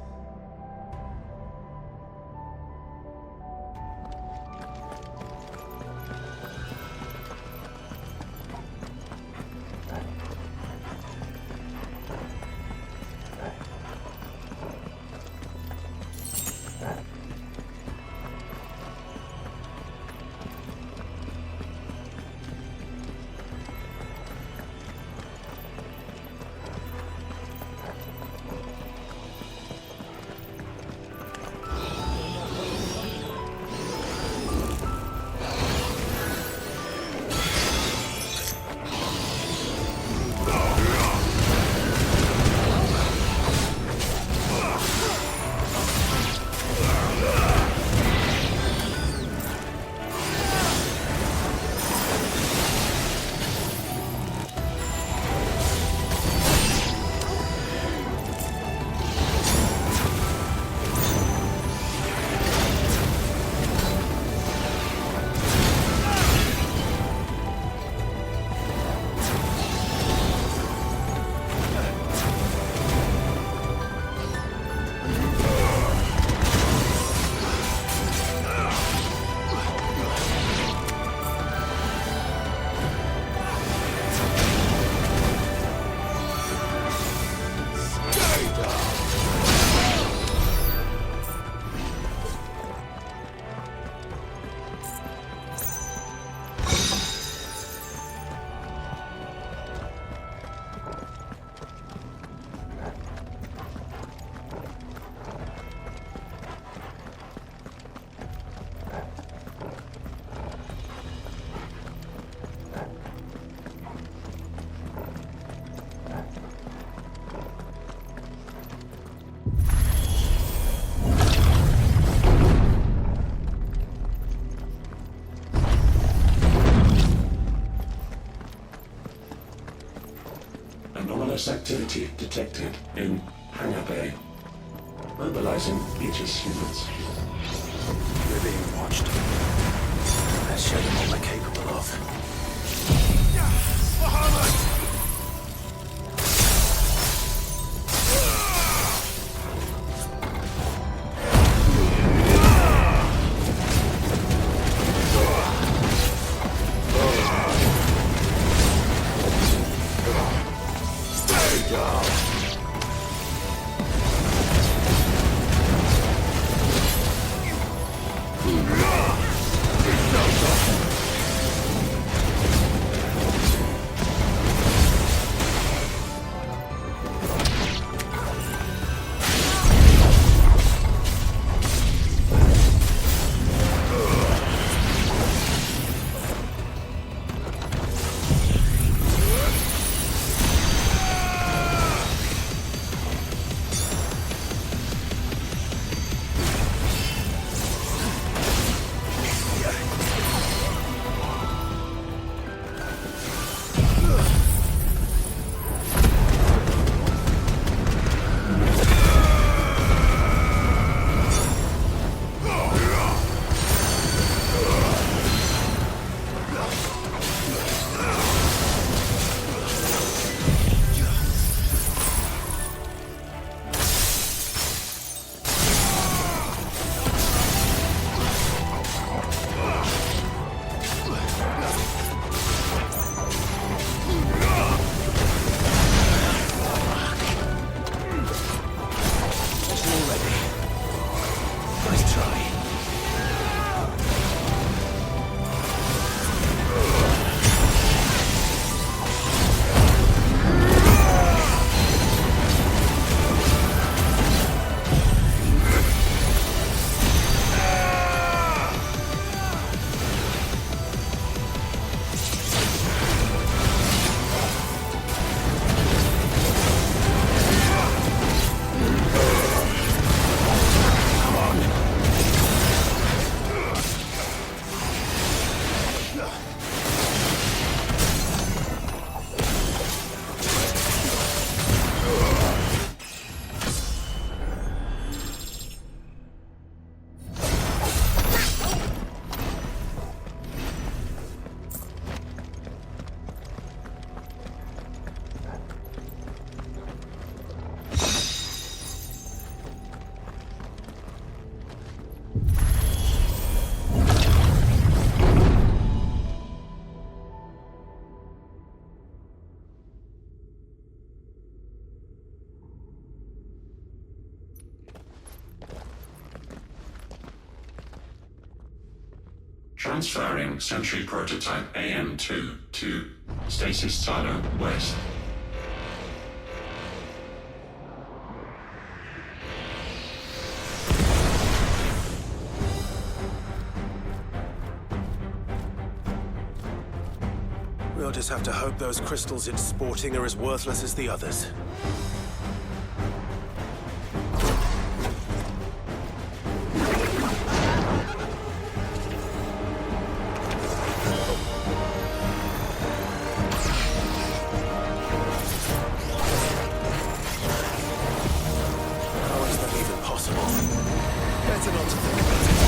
Anomalous activity detected in Hangar Bay. Mobilizing Aegis units. We're being watched. Let's show them what we're capable of. Transferring Sentry Prototype AM2 to Stasis Silo West. We'll just have to hope those crystals it's sporting are as worthless as the others. How is that even possible? Better not to think about it.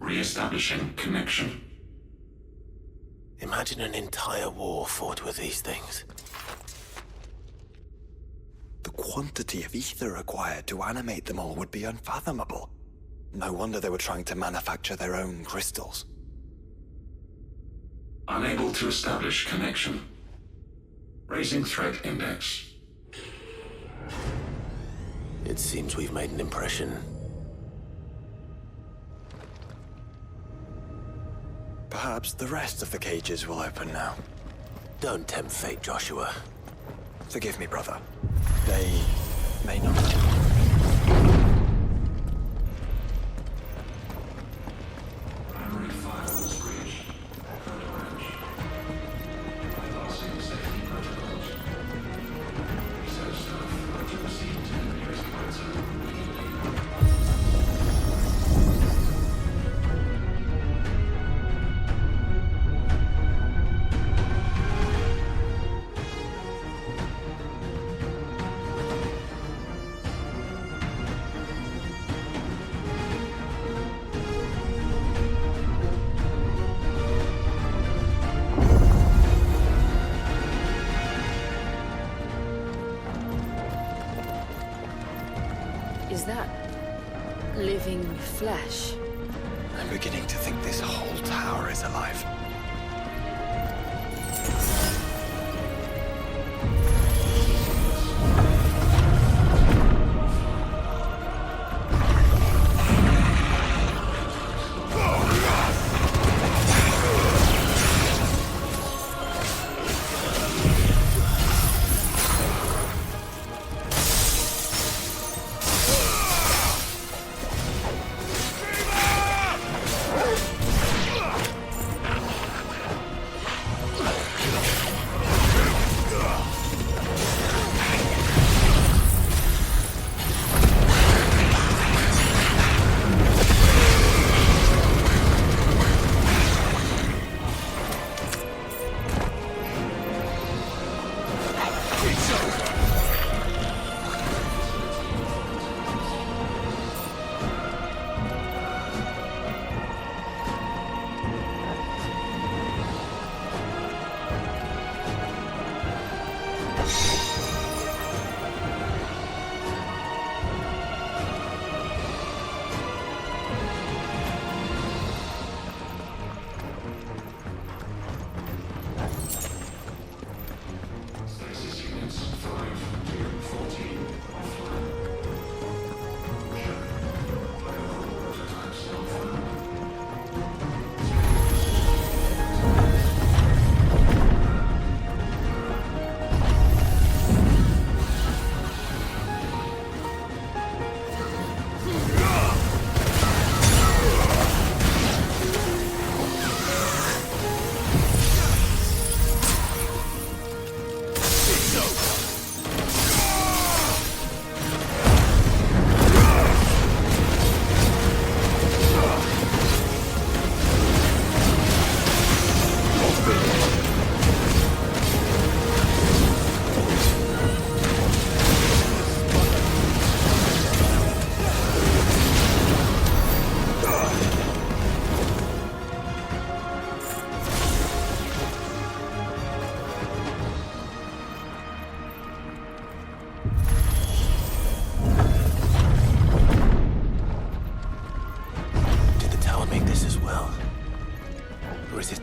Re-establishing connection. Imagine an entire war fought with these things. The quantity of ether required to animate them all would be unfathomable. No wonder they were trying to manufacture their own crystals. Unable to establish connection. Raising threat index. It seems we've made an impression. Perhaps the rest of the cages will open now. Don't tempt fate, Joshua. Forgive me, brother. They may not. Primary firewalls breached. Code orange. Bypassing safety protocols. Research staff to proceed to the nearest command zone immediately. Is that living flesh? I'm beginning to think this whole tower is alive.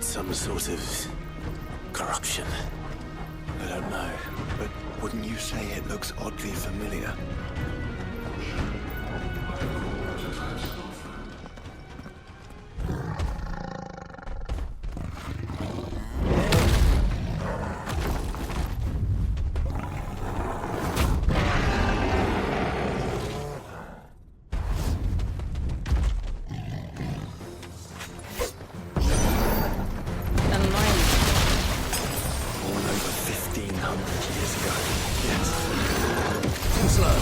Some sort of corruption. I don't know, but wouldn't you say it looks oddly familiar? Born over 1,500 years ago. Yes. Slow.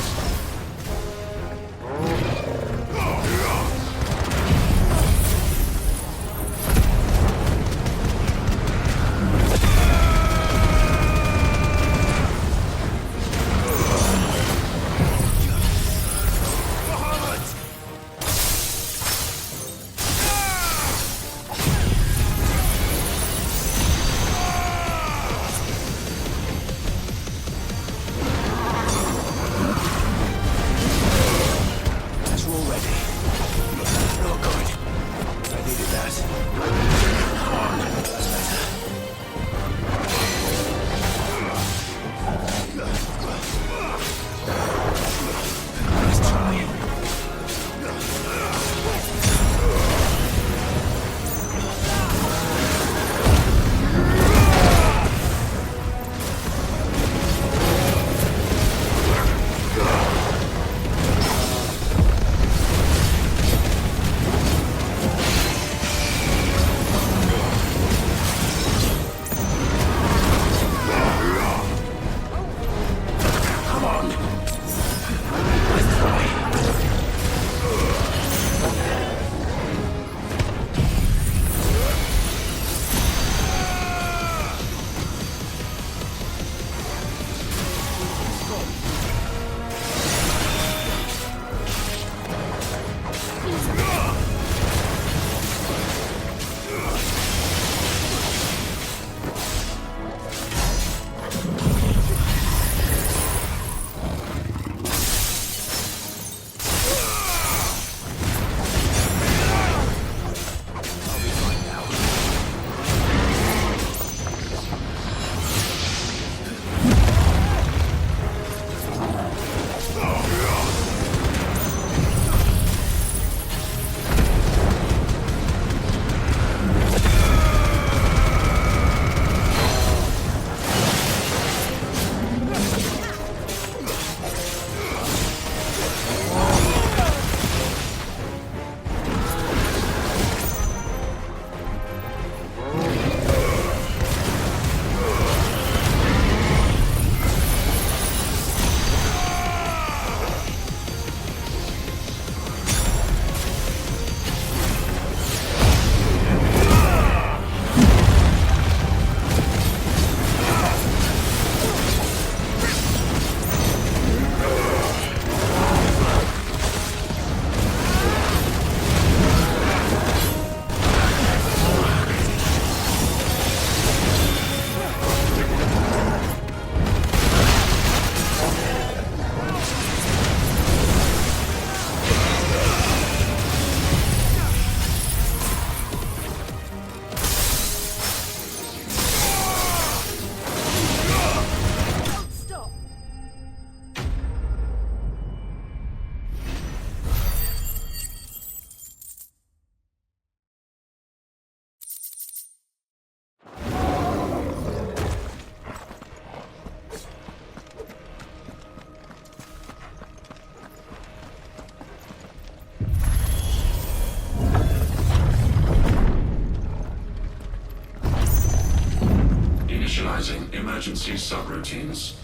Initializing emergency subroutines.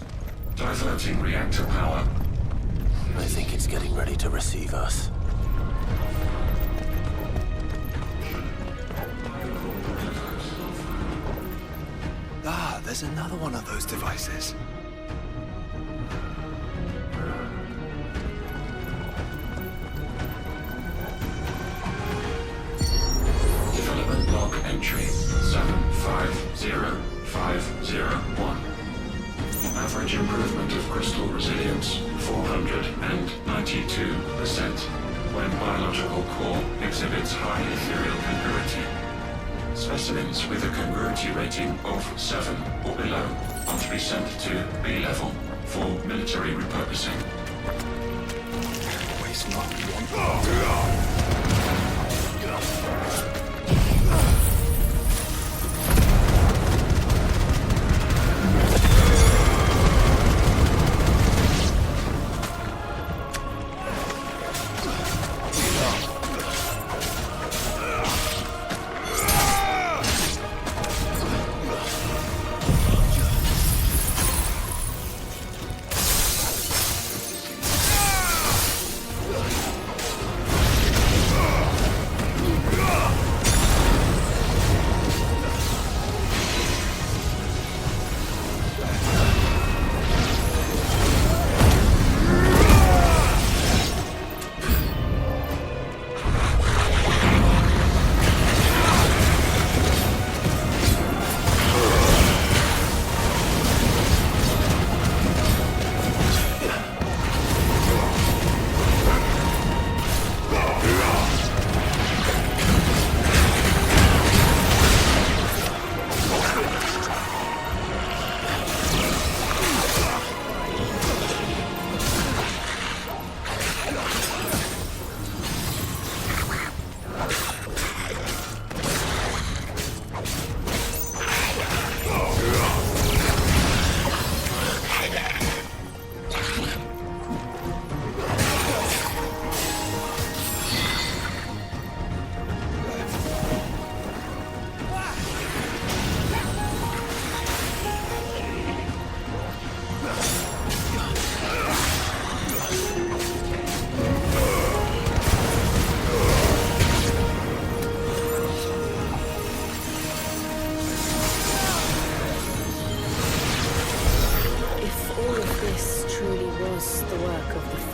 Diverting reactor power. I think it's getting ready to receive us. Ah, there's another one of those devices. Development log entry 750501. Average improvement of crystal resilience 492% when biological core exhibits high ethereal congruity. Specimens with a congruity rating of 7 or below are to be sent to B level for military repurposing. Waste not one.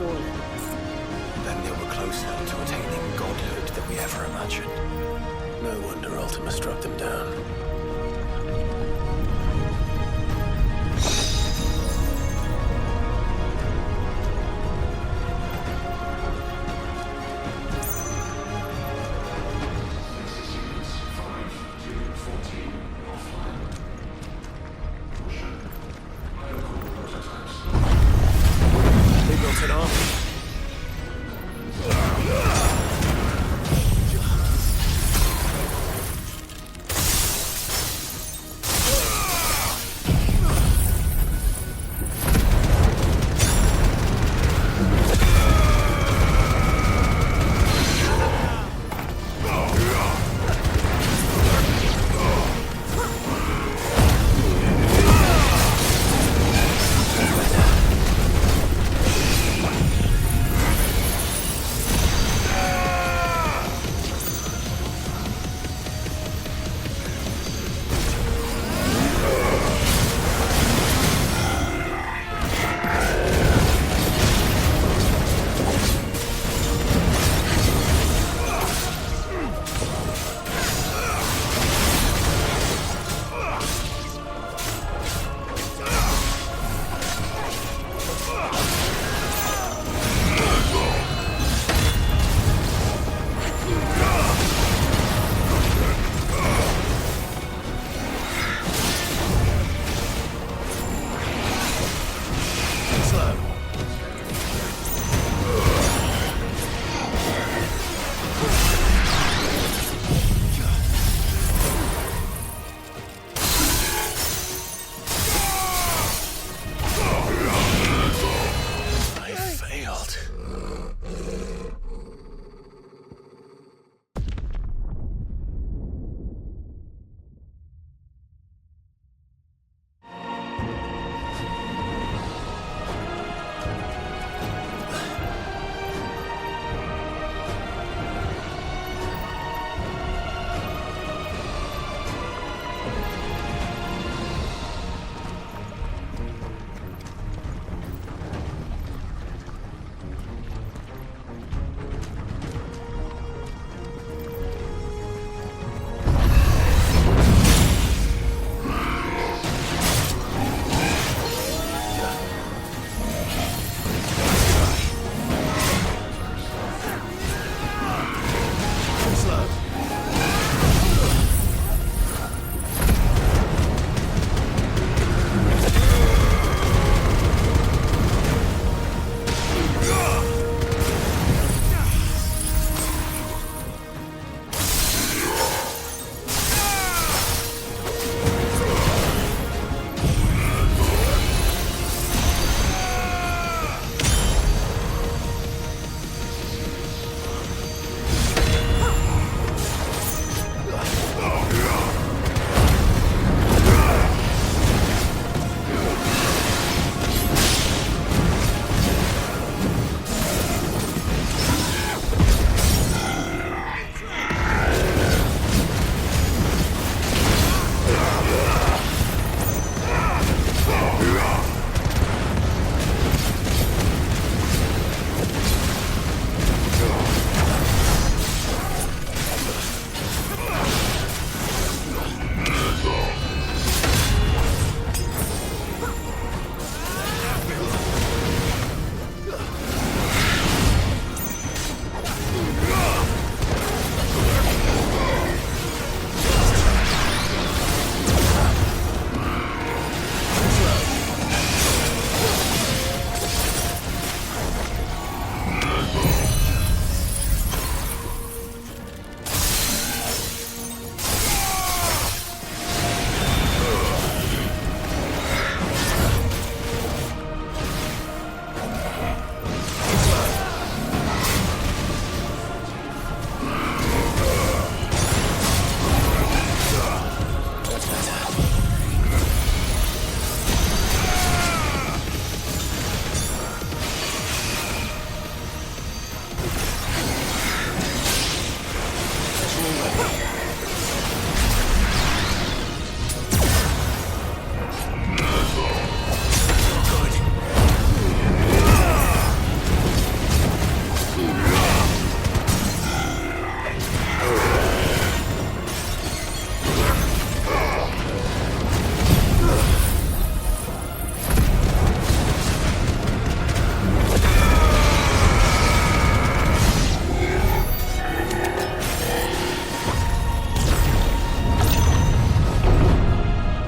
Then they were closer to attaining godhood than we ever imagined. No wonder Ultima struck them down. They built an army.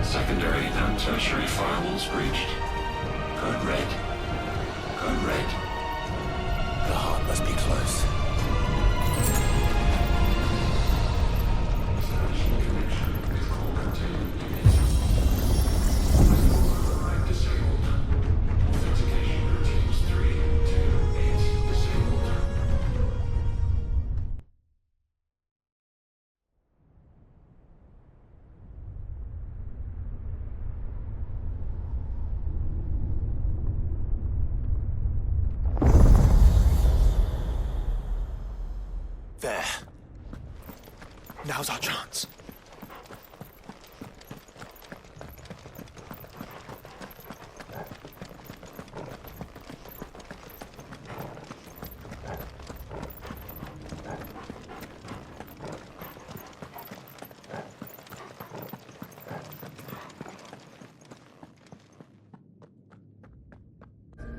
Secondary and tertiary firewalls breached. Code red. Code red. The heart must be close. There. Now's our chance.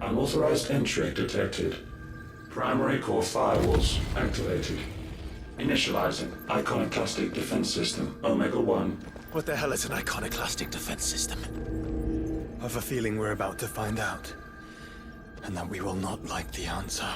Unauthorized entry detected. Primary core firewalls activated. Initializing Iconoclastic Defense System Omega-1. What the hell is an iconoclastic defense system? I've a feeling we're about to find out. And that we will not like the answer.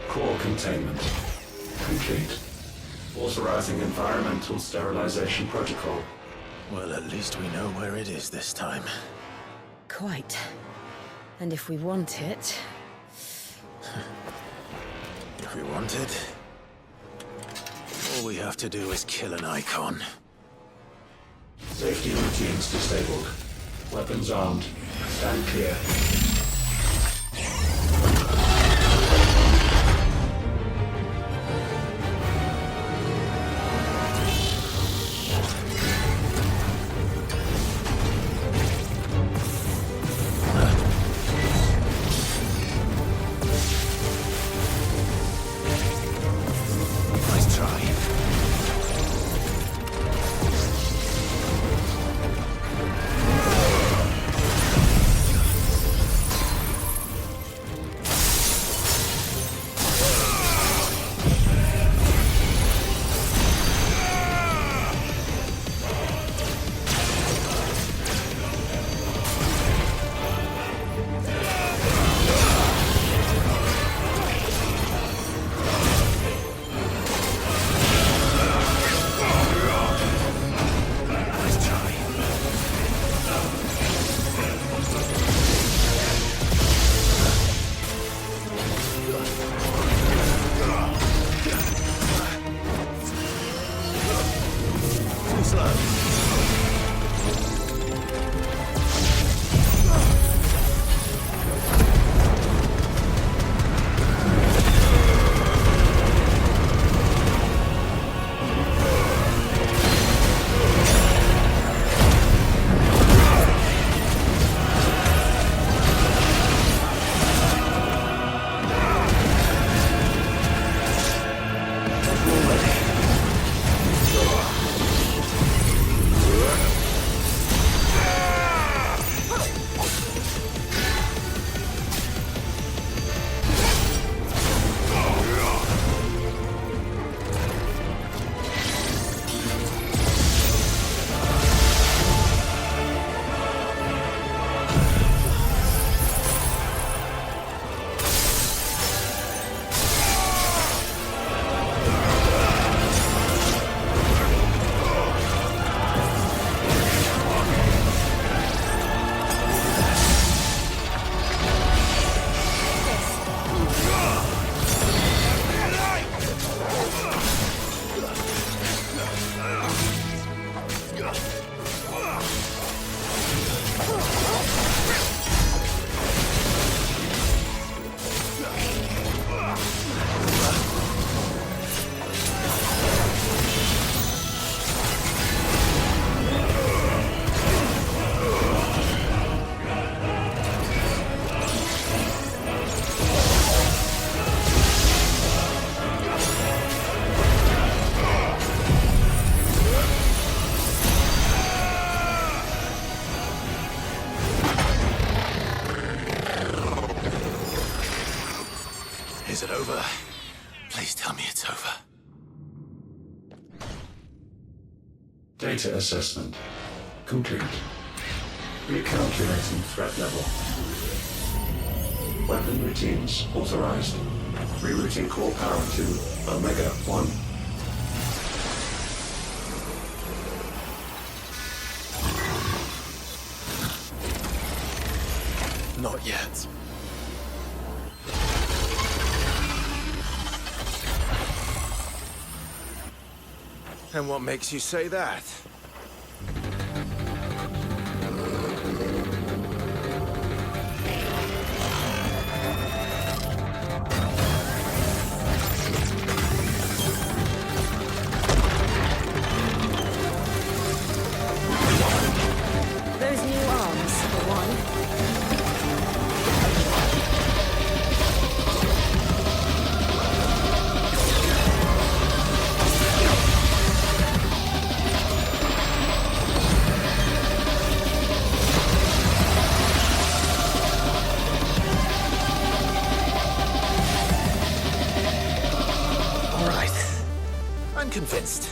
Core containment complete. Authorizing environmental sterilization protocol. Well, at least we know where it is this time. Quite. And if we want it... If we want it, all we have to do is kill an icon. Safety routines disabled. Weapons armed. Stand clear. Nice try. Data assessment complete. Recalculating threat level. Weapon routines authorized. Rerouting core power to Omega 1. Not yet. And what makes you say that? Those new arms, for one. All right. I'm convinced.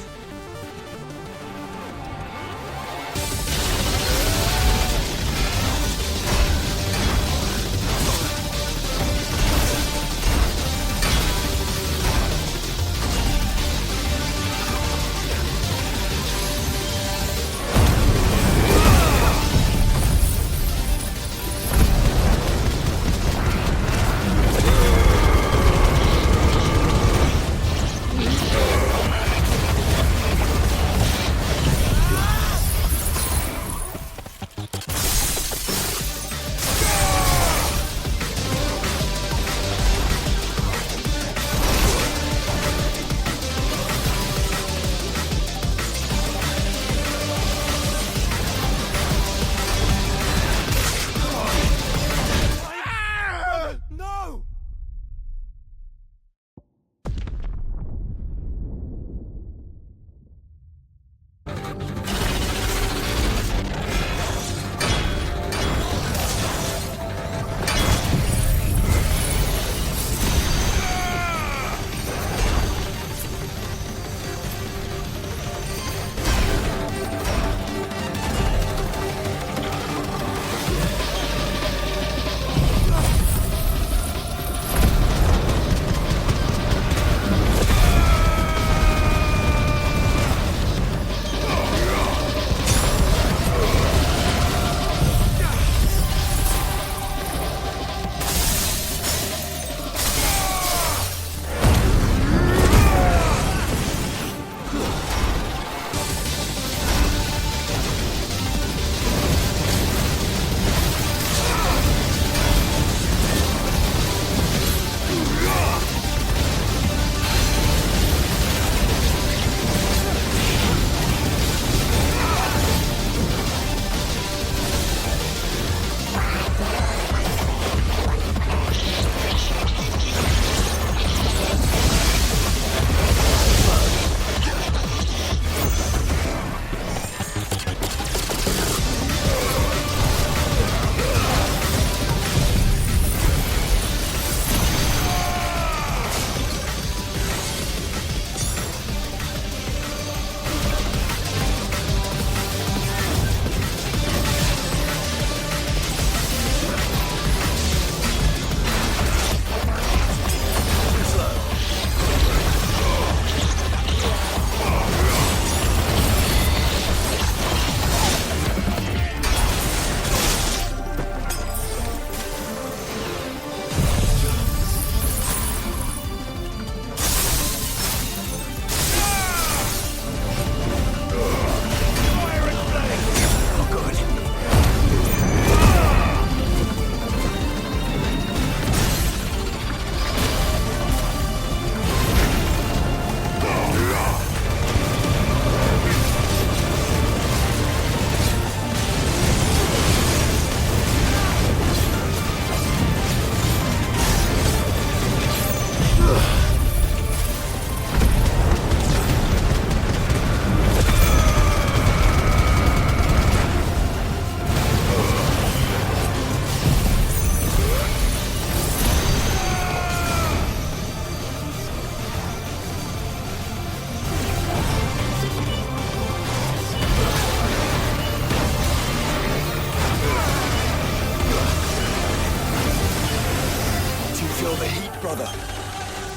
mother.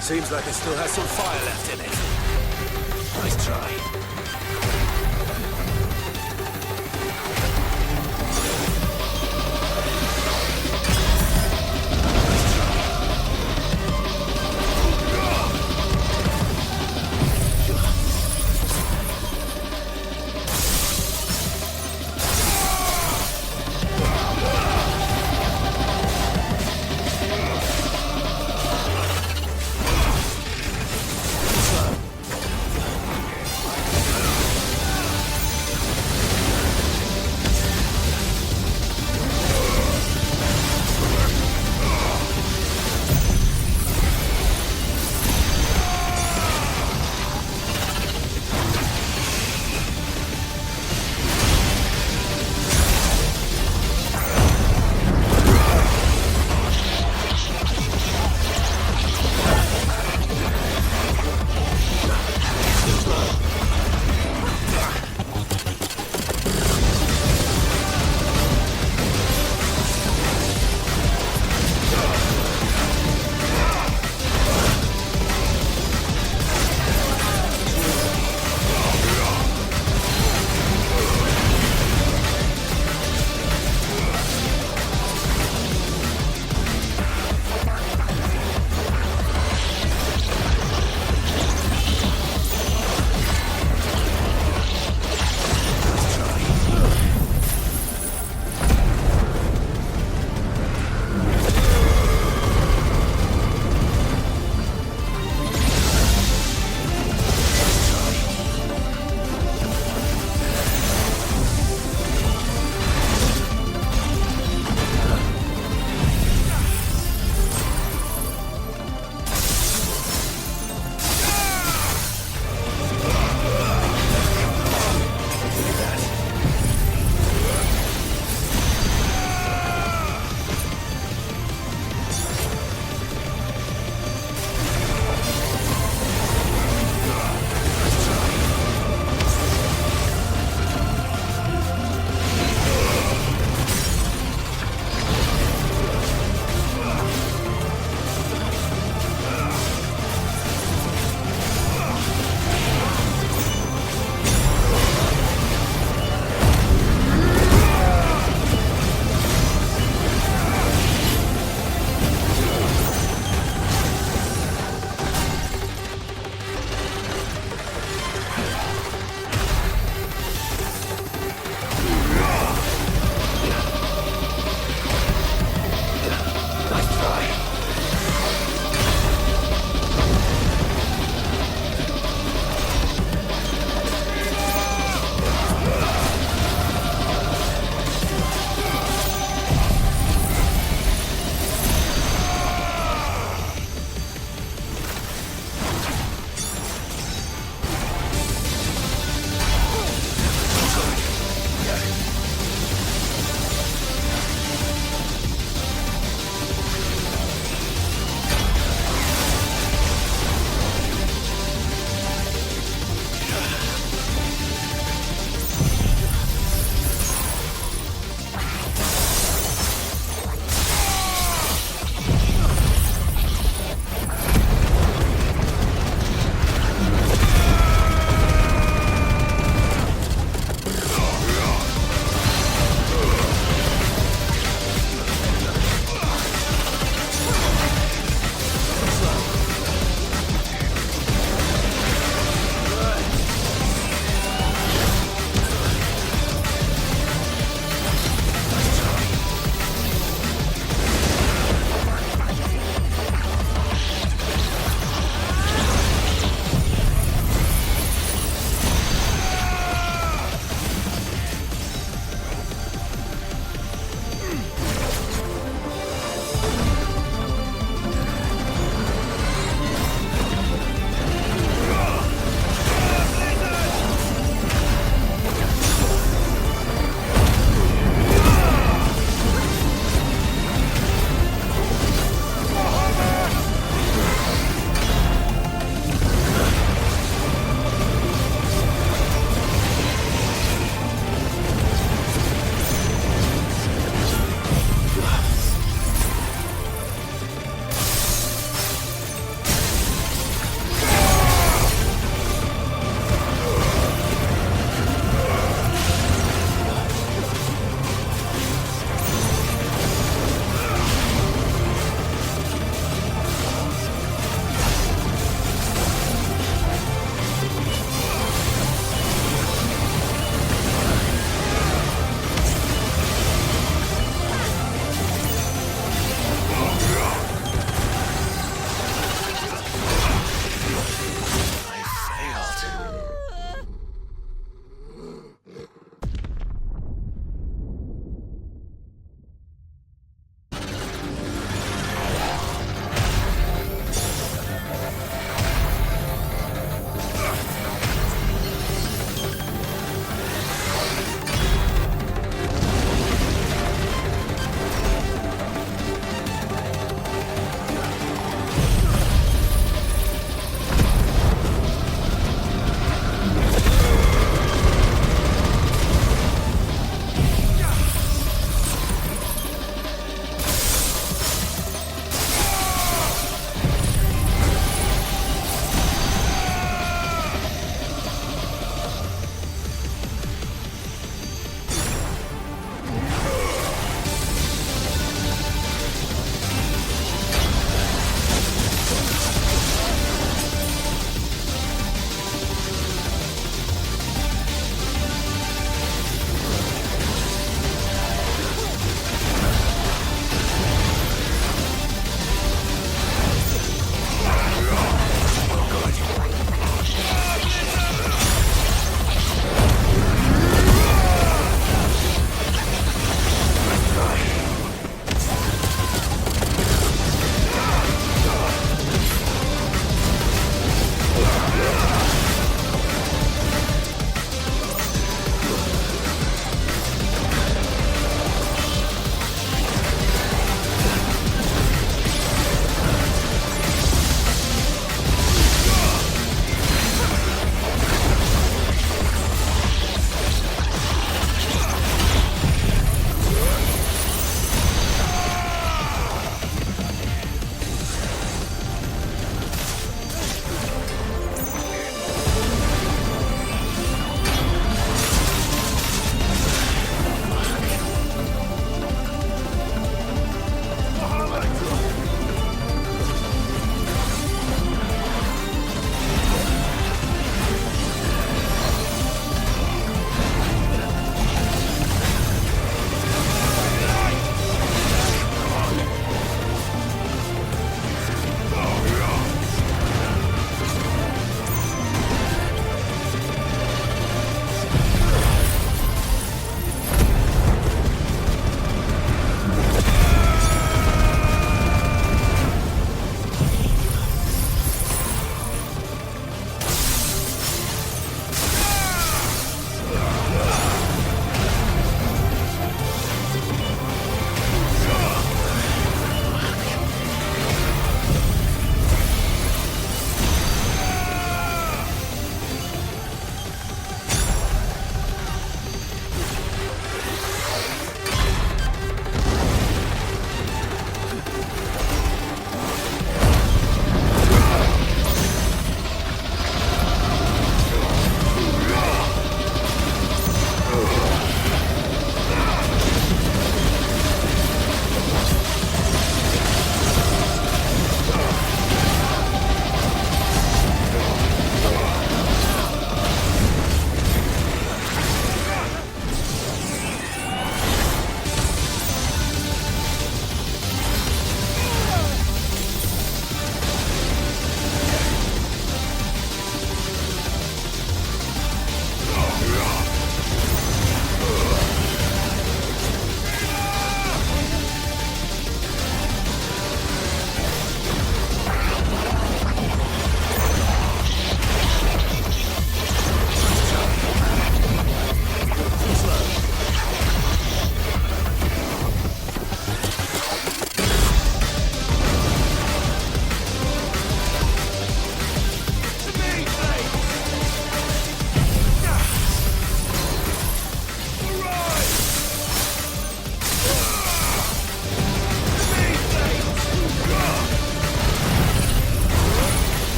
Seems like it still has some fire left in it. Nice try.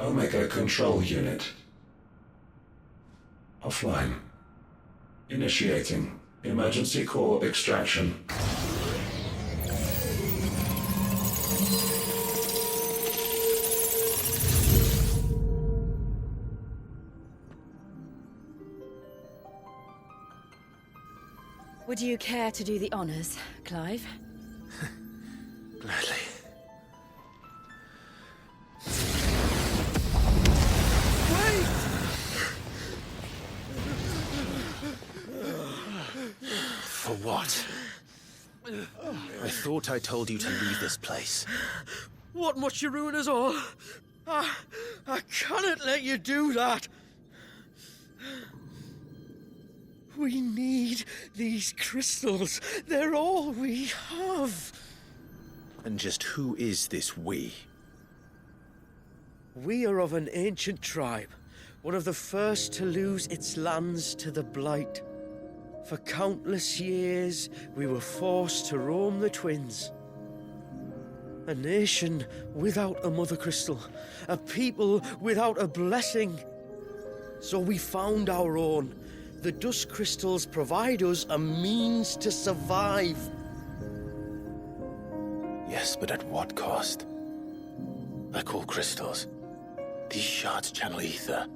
Omega Control Unit. Offline. Initiating emergency core extraction. Would you care to do the honors, Clive? Gladly. For what? I thought I told you to leave this place. What must you ruin us all? I cannot let you do that. We need these crystals. They're all we have. And just who is this we? We are of an ancient tribe, one of the first to lose its lands to the Blight. For countless years, we were forced to roam the Twins. A nation without a Mother Crystal, a people without a blessing. So we found our own. The dust crystals provide us a means to survive. Yes, but at what cost? Like all crystals, these shards channel ether.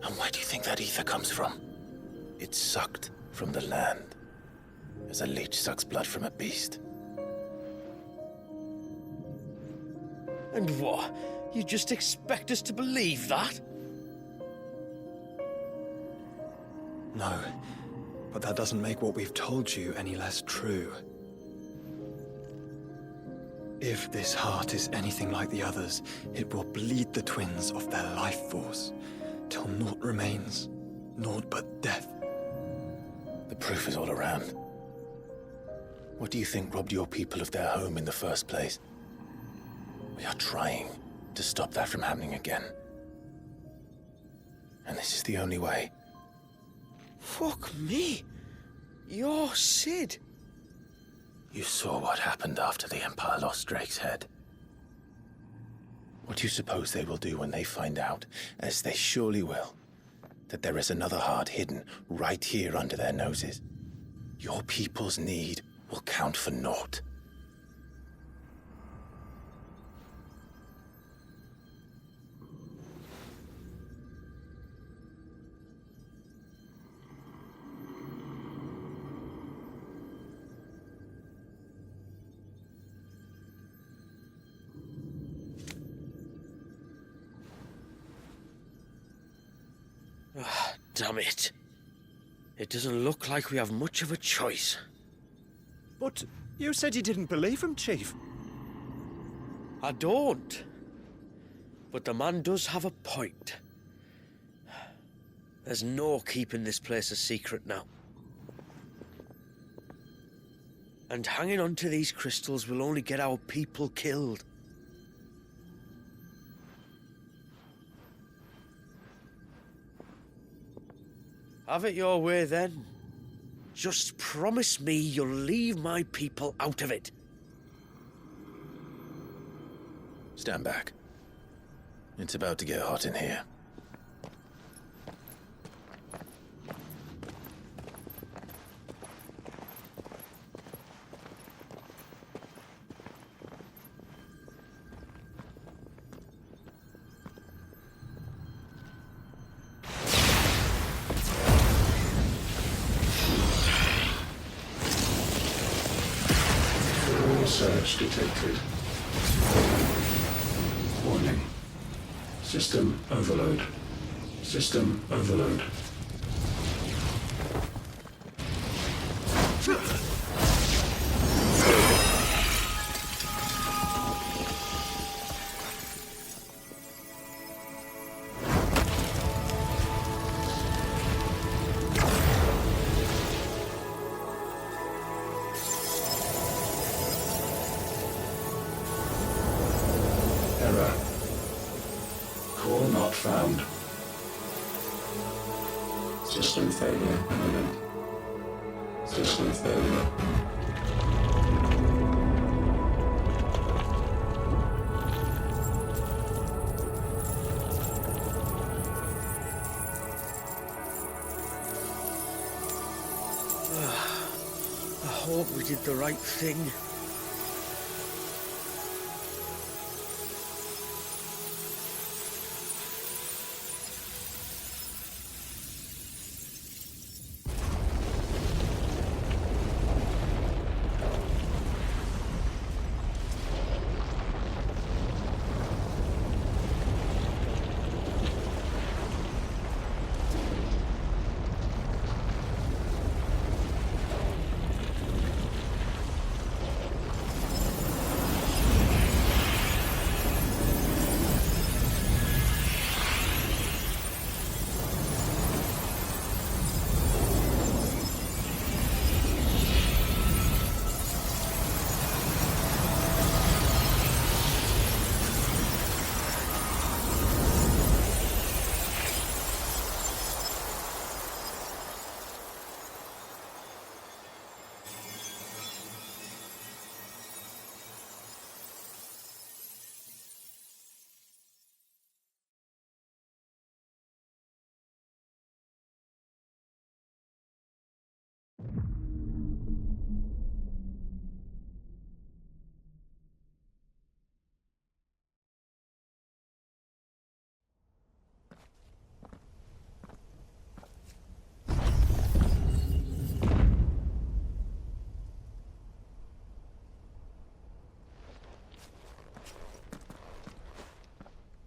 And where do you think that ether comes from? It's sucked from the land, as a leech sucks blood from a beast. And what? You just expect us to believe that? No, but that doesn't make what we've told you any less true. If this heart is anything like the others, it will bleed the Twins of their life force, till naught remains, naught but death. The proof is all around. What do you think robbed your people of their home in the first place? We are trying to stop that from happening again. And this is the only way. Fuck me. You're Sid. You saw what happened after the Empire lost Drake's head. What do you suppose they will do when they find out, as they surely will, that there is another heart hidden right here under their noses? Your people's need will count for naught. Damn it. It doesn't look like we have much of a choice. But you said you didn't believe him, Chief. I don't. But the man does have a point. There's no keeping this place a secret now. And hanging on to these crystals will only get our people killed. Have it your way, then. Just promise me you'll leave my people out of it. Stand back. It's about to get hot in here. Surge detected. Warning. System overload. System overload. Error. Core not found. System failure imminent. System failure. hope we did the right thing.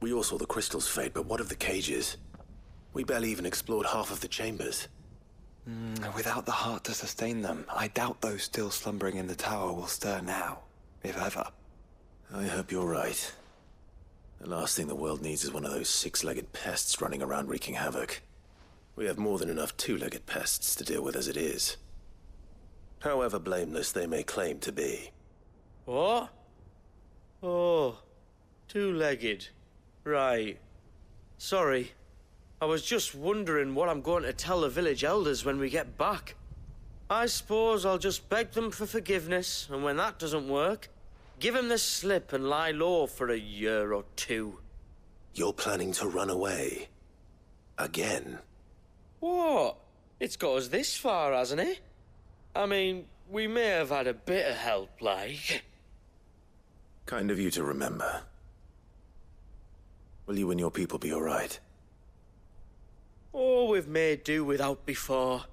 We all saw the crystals fade, but what of the cages? We barely even explored half of the chambers. Without the heart to sustain them, I doubt those still slumbering in the tower will stir now, if ever. I hope you're right. The last thing the world needs is one of those six-legged pests running around wreaking havoc. We have more than enough two-legged pests to deal with as it is. However blameless they may claim to be. What? Oh, two-legged. Right. Sorry. I was just wondering what I'm going to tell the village elders when we get back. I suppose I'll just beg them for forgiveness, and when that doesn't work, give them the slip and lie low for a year or two. You're planning to run away? Again? What? It's got us this far, hasn't it? I mean, we may have had a bit of help, like. Kind of you to remember. Will you and your people be all right? Oh, we've made do without before.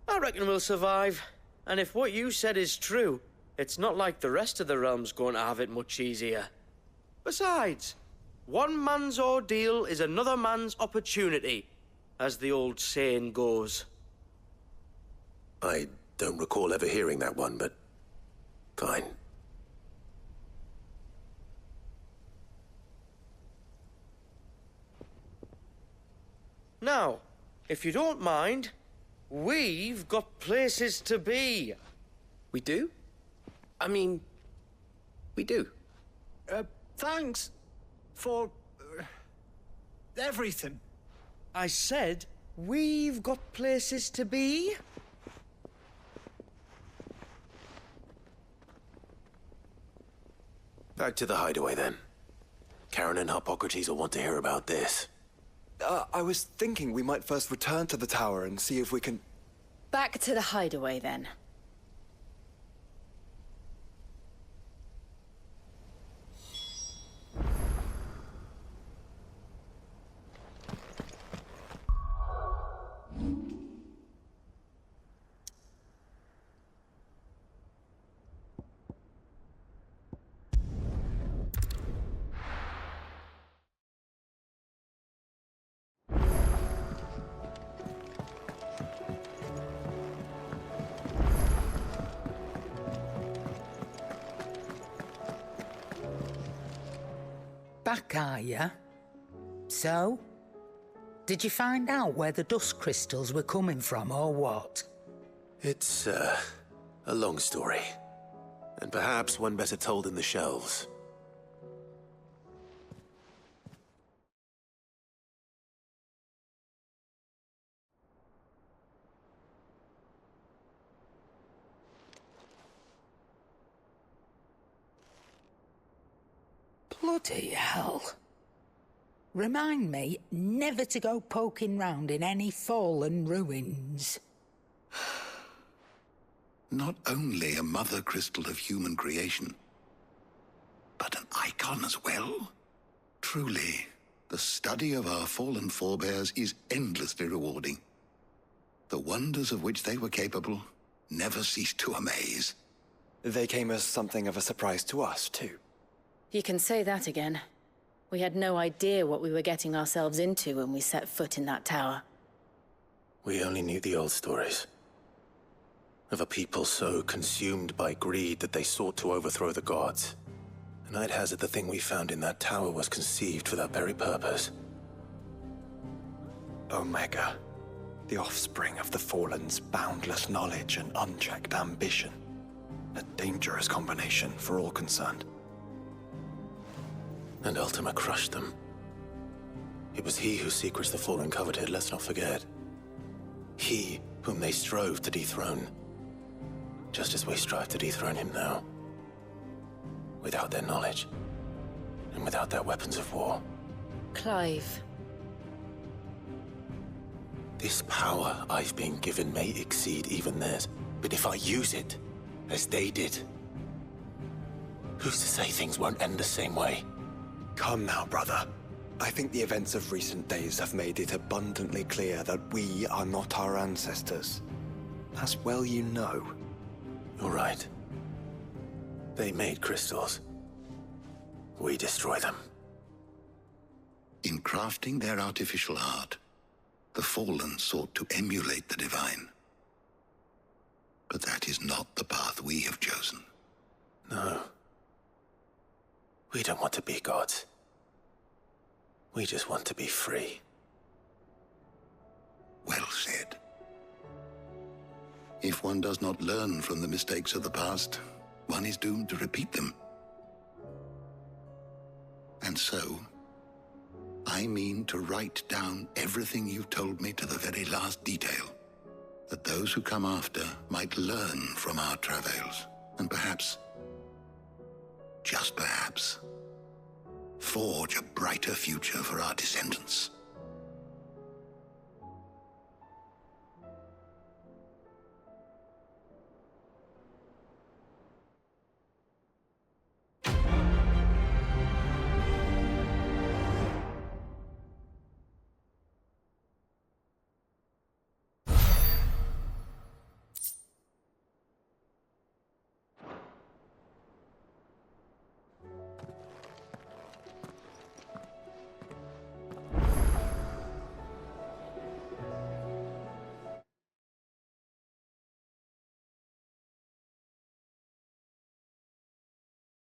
I reckon we'll survive. And if what you said is true, it's not like the rest of the realm's going to have it much easier. Besides, one man's ordeal is another man's opportunity, as the old saying goes. I don't recall ever hearing that one, but fine. Now, if you don't mind, we've got places to be. We do? I mean, we do. Thanks for everything. I said, we've got places to be. Back to the hideaway, then. Karen and Hippocrates will want to hear about this. I was thinking we might first return to the tower and see if we can... Back to the hideaway, then. Back, are ya? So? Did you find out where the dust crystals were coming from, or what? It's, a long story. And perhaps one better told in the shelves. Bloody hell. Remind me never to go poking round in any fallen ruins. Not only a mother crystal of human creation, but an icon as well? Truly, the study of our fallen forebears is endlessly rewarding. The wonders of which they were capable never cease to amaze. They came as something of a surprise to us, too. You can say that again. We had no idea what we were getting ourselves into when we set foot in that tower. We only knew the old stories. Of a people so consumed by greed that they sought to overthrow the gods. And I'd hazard the thing we found in that tower was conceived for that very purpose. Omega. The offspring of the Fallen's boundless knowledge and unchecked ambition. A dangerous combination for all concerned. And Ultima crushed them. It was he whose secrets the Fallen coveted, let's not forget. He whom they strove to dethrone. Just as we strive to dethrone him now. Without their knowledge. And without their weapons of war. Clive. This power I've been given may exceed even theirs, but if I use it, as they did, who's to say things won't end the same way? Come now, brother. I think the events of recent days have made it abundantly clear that we are not our ancestors. As well you know. You're right. They made crystals. We destroy them. In crafting their artificial art, the Fallen sought to emulate the divine. But that is not the path we have chosen. No. We don't want to be gods. We just want to be free. Well said. If one does not learn from the mistakes of the past, one is doomed to repeat them. And so, I mean to write down everything you've told me to the very last detail, that those who come after might learn from our travails, and perhaps, just perhaps, forge a brighter future for our descendants.